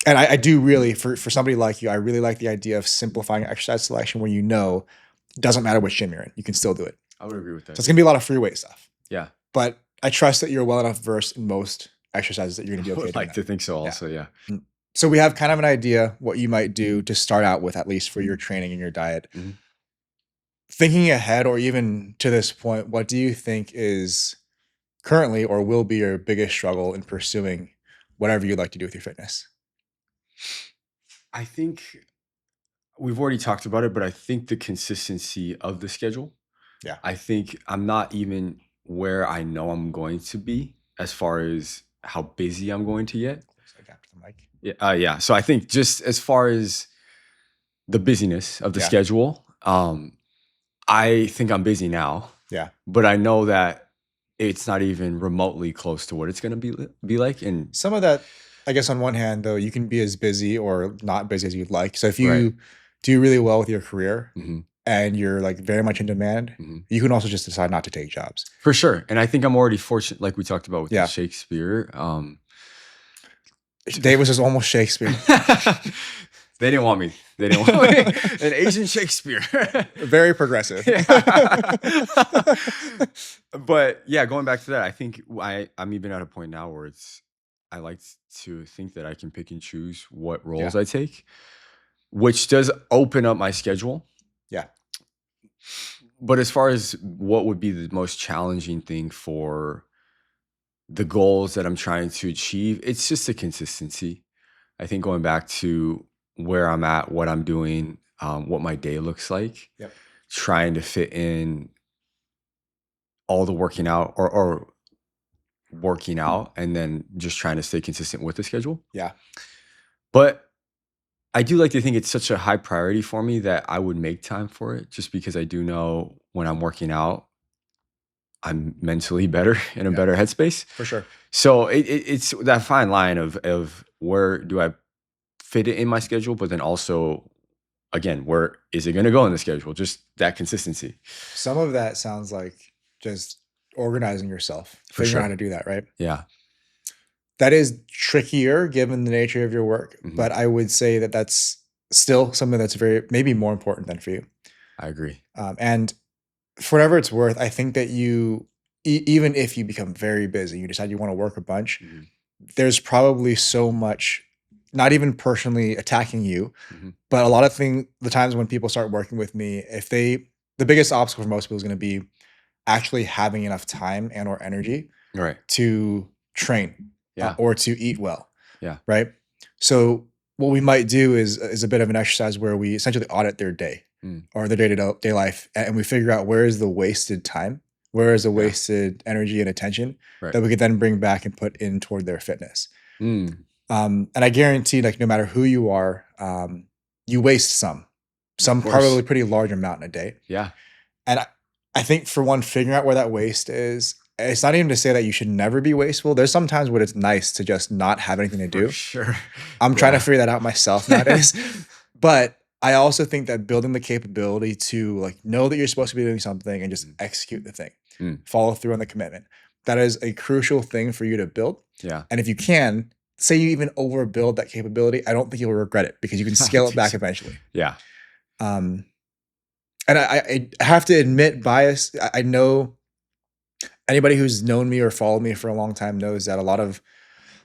I do really, for somebody like you, I really like the idea of simplifying exercise selection where it doesn't matter which gym you're in, you can still do it. I would agree with that. So it's going to be a lot of free weight stuff. Yeah. But I trust that you're well enough versed in most exercises that you're going to be okay I would like to think so also, yeah. So we have kind of an idea what you might do to start out with, at least for your training and your diet. Thinking ahead, or even to this point, what do you think is currently or will be your biggest struggle in pursuing whatever you'd like to do with your fitness? I think we've already talked about it, but I think the consistency of the schedule. Yeah. I think I'm not even where I know I'm going to be as far as how busy I'm going to get. After the mic. Yeah. So I think just as far as the busyness of the schedule, I think I'm busy now. Yeah. But I know that it's not even remotely close to what it's going to be like. And some of that, I guess on one hand, though, you can be as busy or not busy as you'd like. So if you do really well with your career and you're like very much in demand, you can also just decide not to take jobs. For sure. And I think I'm already fortunate, like we talked about with the Shakespeare. Dave was just almost Shakespeare. They didn't want me. They didn't want me. An Asian Shakespeare. Very progressive. But yeah, going back to that, I think I'm even at a point now where I like to think that I can pick and choose what roles I take, which does open up my schedule. Yeah. But as far as what would be the most challenging thing for the goals that I'm trying to achieve, it's just the consistency. I think going back to where I'm at, what I'm doing, what my day looks like, trying to fit in all the working out or working out and then just trying to stay consistent with the schedule. Yeah. But I do like to think it's such a high priority for me that I would make time for it, just because I do know when I'm working out, I'm mentally better in a better headspace. For sure. So it's that fine line of where do I fit it in my schedule, but then also, again, where is it going to go in the schedule? Just that consistency. Some of that sounds like just organizing yourself, figuring out how to do that, right? Yeah. That is trickier given the nature of your work, but I would say that that's still something that's maybe more important than for you. I agree. And for whatever it's worth, I think that even if you become very busy, you decide you want to work a bunch, there's probably so much, not even personally attacking you, but a lot of the times when people start working with me, the biggest obstacle for most people is going to be actually having enough time and or energy to train or to eat well. Yeah. Right. So what we might do is a bit of an exercise where we essentially audit their day or their day-to-day life, and we figure out where is the wasted time, where is the wasted energy and attention that we could then bring back and put in toward their fitness. And I guarantee, like, no matter who you are, you waste some probably pretty large amount in a day. Yeah. And I think for one, figuring out where that waste is, it's not even to say that you should never be wasteful. There's some times when it's nice to just not have anything to do. For sure. I'm trying to figure that out myself nowadays. But I also think that building the capability to like know that you're supposed to be doing something and just execute the thing, follow through on the commitment. That is a crucial thing for you to build. Yeah. And if you can, say you even overbuild that capability, I don't think you'll regret it because you can scale it back eventually. Yeah. And I have to admit bias. I know anybody who's known me or followed me for a long time knows that a lot of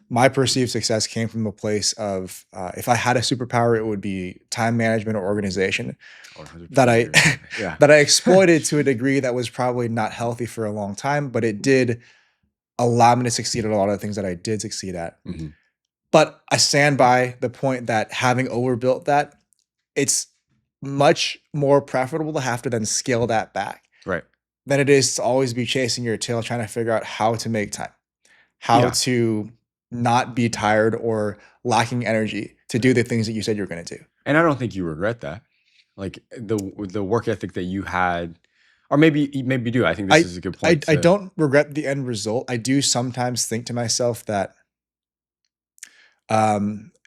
my perceived success came from a place of if I had a superpower, it would be time management or organization that I exploited to a degree that was probably not healthy for a long time, but it did allow me to succeed at a lot of the things that I did succeed at. But I stand by the point that having overbuilt that, it's much more preferable to have to then scale that back than it is to always be chasing your tail, trying to figure out how to make time, how to not be tired or lacking energy to do the things that you said you were going to do. And I don't think you regret that. Like the work ethic that you had, or maybe you do. I think this is a good point. I don't regret the end result. I do sometimes think to myself that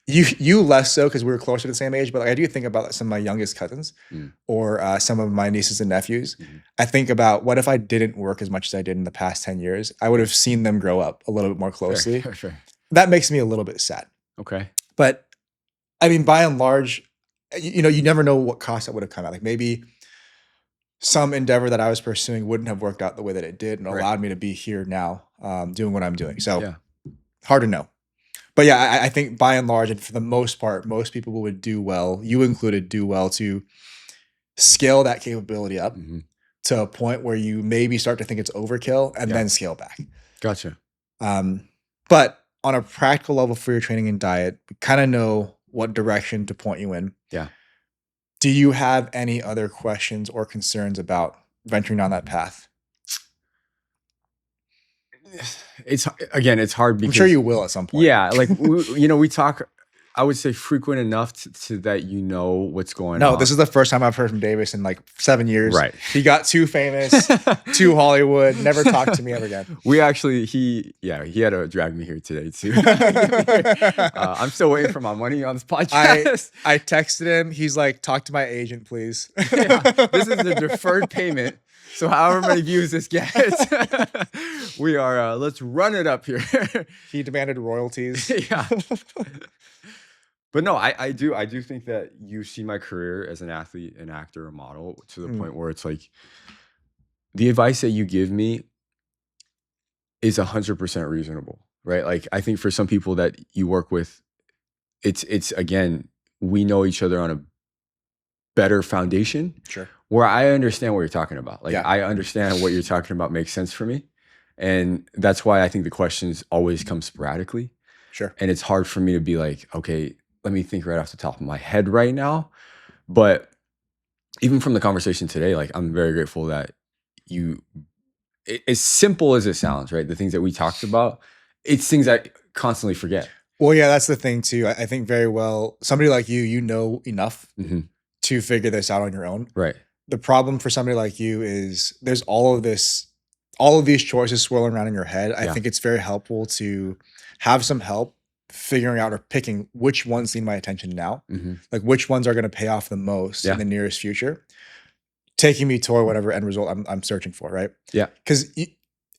you less so because we were closer to the same age, but like, I do think about some of my youngest cousins or some of my nieces and nephews. I think about what if I didn't work as much as I did in the past 10 years? I would have seen them grow up a little bit more closely. Fair. That makes me a little bit sad. Okay. But I mean, by and large, you never know what cost that would have come out. Like maybe some endeavor that I was pursuing wouldn't have worked out the way that it did and allowed me to be here now doing what I'm doing. So hard to know. But yeah, I think by and large, and for the most part, most people would do well, you included, do well to scale that capability up to a point where you maybe start to think it's overkill and then scale back. Gotcha. But on a practical level for your training and diet, we kind of know what direction to point you in. Yeah. Do you have any other questions or concerns about venturing down that path? It's hard because I'm sure you will at some point. Yeah. Like, we talk, I would say frequent enough to that what's going on. No, this is the first time I've heard from Davis in like 7 years. Right. He got too famous, too Hollywood, never talked to me ever again. We actually, he had to drag me here today too. I'm still waiting for my money on this podcast. I texted him. He's like, talk to my agent, please. This is a deferred payment. So however many views this gets, we are, let's run it up here. He demanded royalties. Yeah. But no, I do think that you see my career as an athlete, an actor, a model to the point where it's like the advice that you give me is 100% reasonable, right? Like I think for some people that you work with, it's again, we know each other on a better foundation. Sure. Where I understand what you're talking about. Like I understand what you're talking about makes sense for me. And that's why I think the questions always come sporadically. Sure. And it's hard for me to be like, okay, let me think right off the top of my head right now. But even from the conversation today, like I'm very grateful that as simple as it sounds, right? The things that we talked about, it's things I constantly forget. Well, yeah, that's the thing too. I think very well, somebody like you know enough to figure this out on your own. Right. The problem for somebody like you is there's all of these choices swirling around in your head. I think it's very helpful to have some help figuring out or picking which ones need my attention now, like which ones are going to pay off the most in the nearest future, taking me toward whatever end result I'm searching for, right? Yeah. Because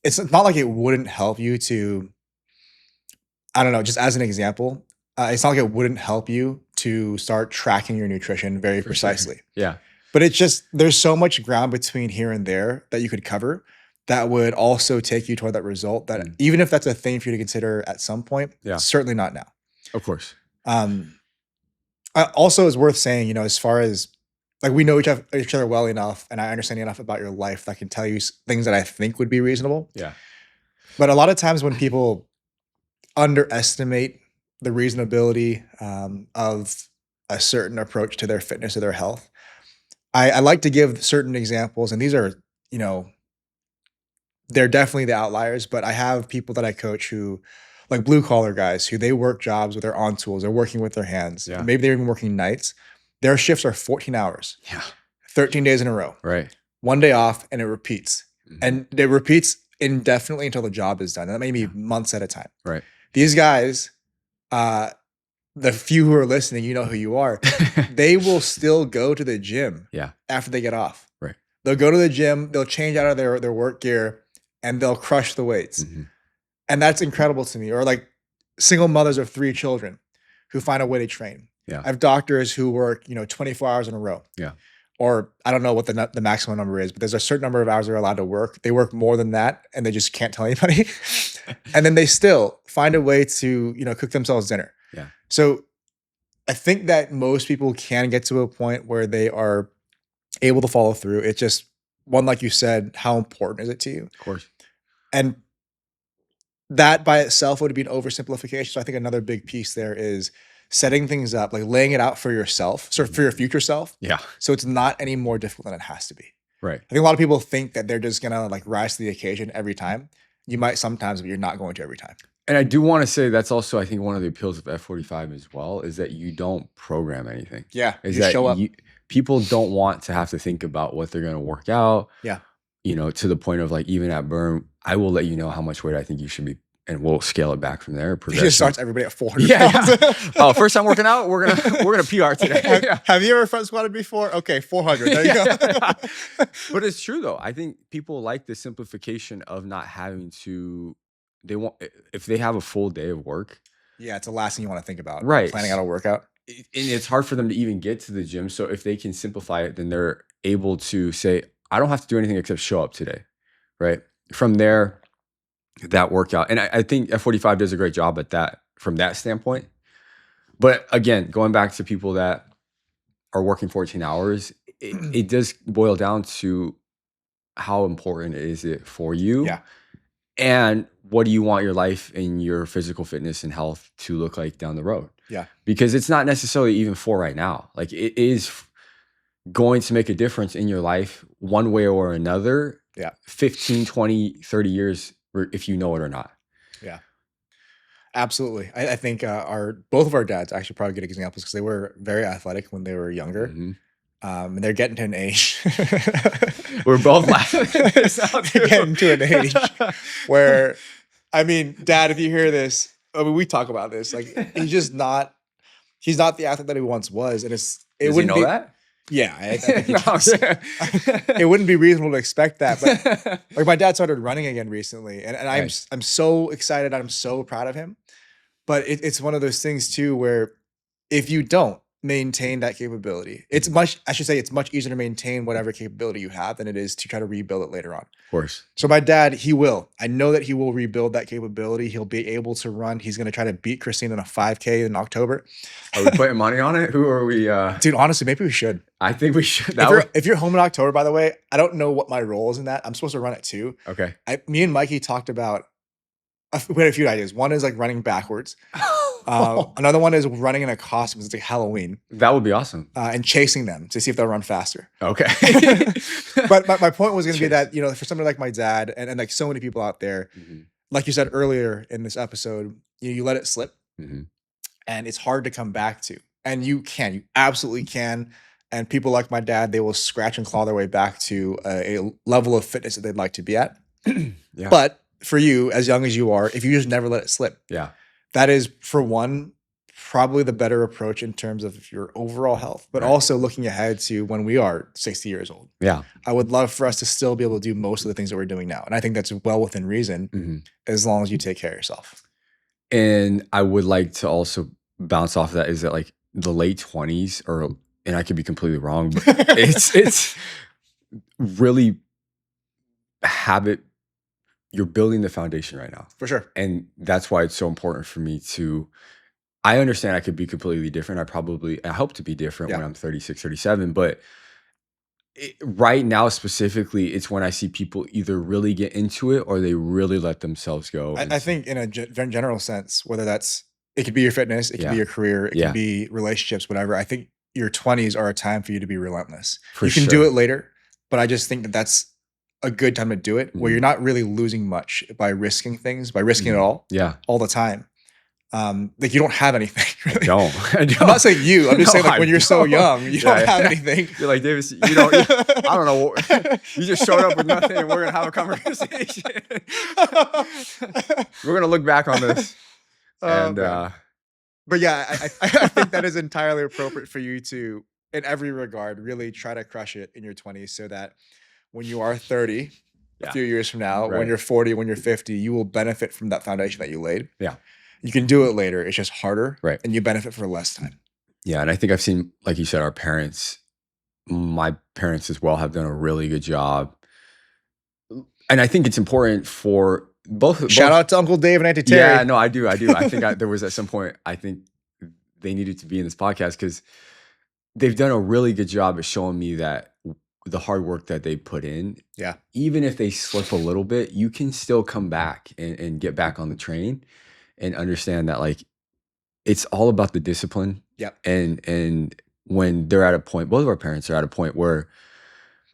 it's not like it wouldn't help you to, I don't know, just as an example, it's not like it wouldn't help you to start tracking your nutrition very precisely. Sure. Yeah. But it's just, there's so much ground between here and there that you could cover that would also take you toward that result that even if that's a thing for you to consider at some point, certainly not now. Of course. Also is worth saying, as far as like we know each other well enough and I understand enough about your life that I can tell you things that I think would be reasonable. Yeah. But a lot of times when people underestimate the reasonability of a certain approach to their fitness or their health, I like to give certain examples, and these are, they're definitely the outliers, but I have people that I coach who, like blue collar guys, who they work jobs with their on tools, they're working with their hands. Yeah. Maybe they're even working nights. Their shifts are 14 hours. Yeah. 13 days in a row. Right. 1 day off, and it repeats. And it repeats indefinitely until the job is done. And that may be months at a time. Right. These guys, the few who are listening, you know who you are. They will still go to the gym after they get off. Right. They'll go to the gym, they'll change out of their work gear, and they'll crush the weights. And that's incredible to me. Or like single mothers of 3 children who find a way to train. Yeah. I have doctors who work, 24 hours in a row. Yeah. Or I don't know what the maximum number is, but there's a certain number of hours they're allowed to work. They work more than that and they just can't tell anybody. And then they still find a way to, cook themselves dinner. Yeah. So I think that most people can get to a point where they are able to follow through. It's just one, like you said, how important is it to you? Of course. And that by itself would be an oversimplification. So I think another big piece there is setting things up, like laying it out for yourself, sort of for your future self. Yeah. So it's not any more difficult than it has to be. Right. I think a lot of people think that they're just gonna like rise to the occasion every time. You might sometimes, but you're not going to every time. And I do want to say that's also, I think, one of the appeals of F45 as well, is that you don't program anything. Yeah. Is you that show up. People don't want to have to think about what they're going to work out. Yeah. To the point of like, even at Burn, I will let you know how much weight I think you should be, and we'll scale it back from there. He just starts everybody at 400 pounds. Oh, first time working out, we're gonna PR today. Have you ever front squatted before? Okay, 400. There you go. But it's true though. I think people like the simplification of not having to. They want, if they have a full day of work. Yeah, it's the last thing you want to think about. Right. Planning out a workout. And it's hard for them to even get to the gym. So if they can simplify it, then they're able to say, I don't have to do anything except show up today. Right. From there, that workout. And I think F45 does a great job at that from that standpoint. But again, going back to people that are working 14 hours, it does boil down to how important is it for you? Yeah. And what do you want your life and your physical fitness and health to look like down the road? Yeah. Because it's not necessarily even for right now. Like it is going to make a difference in your life one way or another. Yeah. 15, 20, 30 years, if you know it or not. Yeah. Absolutely. I think both of our dads actually probably good examples because they were very athletic when they were younger. And they're getting to an age. We're both laughing. They're getting to an age where, I mean, Dad, if you hear this, I mean, we talk about this. Like, he's not the athlete that he once was. And Does he know that? Yeah, I think it wouldn't be reasonable to expect that. But like my dad started running again recently, and I'm so excited. I'm so proud of him. But it's one of those things too where if you don't maintain that capability, it's much easier to maintain whatever capability you have than it is to try to rebuild it later on. Of course. So my dad, he will. I know that he will rebuild that capability. He'll be able to run. He's going to try to beat Christine in a 5K in October. Are we putting money on it? Who are we? Dude, honestly, maybe we should. I think we should. If you're home in October, by the way, I don't know what my role is in that. I'm supposed to run it too. Okay. Me and Mikey talked about, we had a few ideas. One is like running backwards. Another one is running in a costume. It's like Halloween. That would be awesome. And chasing them to see if they'll run faster. Okay. But my point was going to be that, for somebody like my dad and like so many people out there, like you said earlier in this episode, you let it slip and it's hard to come back to. And you absolutely can. And people like my dad, they will scratch and claw their way back to a level of fitness that they'd like to be at. Yeah. But for you, as young as you are, if you just never let it slip, that is, for one, probably the better approach in terms of your overall health, but also looking ahead to when we are 60 years old. Yeah. I would love for us to still be able to do most of the things that we're doing now. And I think that's well within reason as long as you take care of yourself. And I would like to also bounce off of that is that like the late 20s and I could be completely wrong, but it's really you're building the foundation right now. For sure. And that's why it's so important for me I understand I could be completely different. I hope to be different when I'm 36, 37, but right now specifically, it's when I see people either really get into it or they really let themselves go. I think in a general sense, whether it could be your fitness, it could be your career, it could be relationships, whatever. I think your 20s are a time for you to be relentless. You can do it later, but I just think that that's a good time to do it where you're not really losing much by risking it all the time. Like you don't have anything. Really. I don't. I'm not saying you. I'm just saying like when you're so young, you don't have anything. You're like, Davis, I don't know. You just showed up with nothing and we're going to have a conversation. We're going to look back on this and But yeah, I think that is entirely appropriate for you to, in every regard, really try to crush it in your 20s so that when you are 30, a few years from now, when you're 40, when you're 50, you will benefit from that foundation that you laid. Yeah. You can do it later. It's just harder. Right. And you benefit for less time. Yeah. And I think I've seen, like you said, our parents, my parents as well, have done a really good job. And I think it's important for both. Shout out to Uncle Dave and Auntie Terry. Yeah, no, I do. I think there was at some point, I think they needed to be in this podcast because they've done a really good job of showing me that the hard work that they put in, even if they slip a little bit, you can still come back and get back on the train and understand that, like, it's all about the discipline. Yep. And when they're at a point, both of our parents are at a point where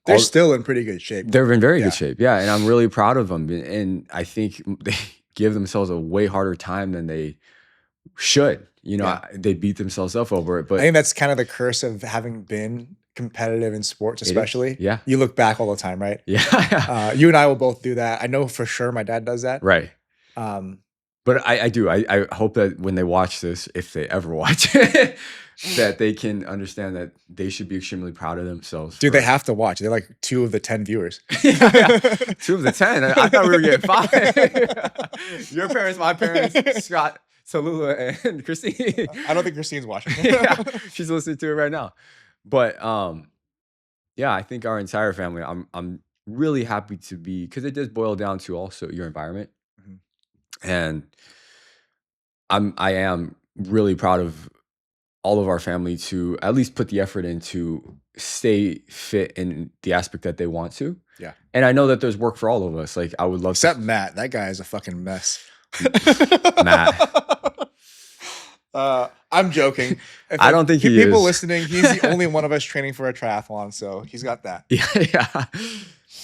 they're still in pretty good shape. They're in very good shape. Yeah. And I'm really proud of them. And I think they give themselves a way harder time than they should. You know, they beat themselves up over it. But I think that's kind of the curse of having been competitive in sports, especially. Yeah. You look back all the time, right? Yeah. You and I will both do that. I know for sure my dad does that. Right. But I do. I hope that when they watch this, if they ever watch it, that they can understand that they should be extremely proud of themselves. Dude, they have to watch. They're like 2 of the 10 viewers. 2 of the 10? I thought we were getting 5. Your parents, my parents, Scott, Tallulah, and Christine. I don't think Christine's watching. She's listening to it right now. But yeah, I think our entire family, I'm really happy to be, because it does boil down to also your environment. And I am really proud of all of our family to at least put the effort in to stay fit in the aspect that they want to. Yeah. And I know that there's work for all of us. Like, I would love Except Matt. That guy is a fucking mess. Matt. I'm joking. I don't think he people is. Listening, he's the only one of us training for a triathlon, so he's got that.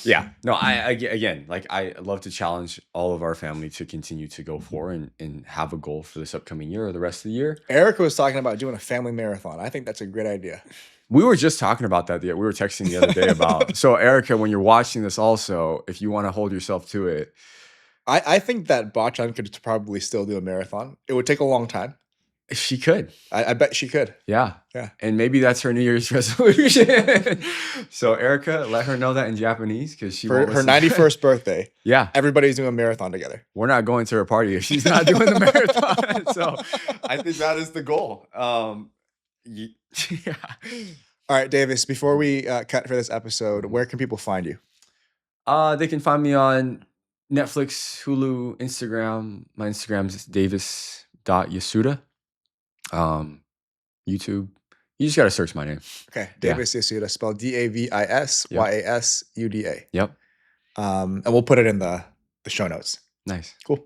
Yeah. No, again, like, I love to challenge all of our family to continue to go forward and have a goal for this upcoming year or the rest of the year. Erica was talking about doing a family marathon. I think that's a great idea. We were just talking about that. We were texting the other day about. So, Erica, when you're watching this also, if you want to hold yourself to it. I think that Bachan could probably still do a marathon. It would take a long time. She could. I bet she could. Yeah. And maybe that's her New Year's resolution. So, Erica, let her know that in Japanese, because she for her 91st birthday. Yeah. Everybody's doing a marathon together. We're not going to her party if she's not doing the marathon. So I think that is the goal. Yeah. All right, Davis, before we cut for this episode, where can people find you? They can find me on Netflix, Hulu, Instagram. My Instagram is davis.yasuda. YouTube. You just got to search my name. Okay. Davis Yasuda, spelled DAVISYASUDA. Yep. And we'll put it in the show notes. Nice. Cool.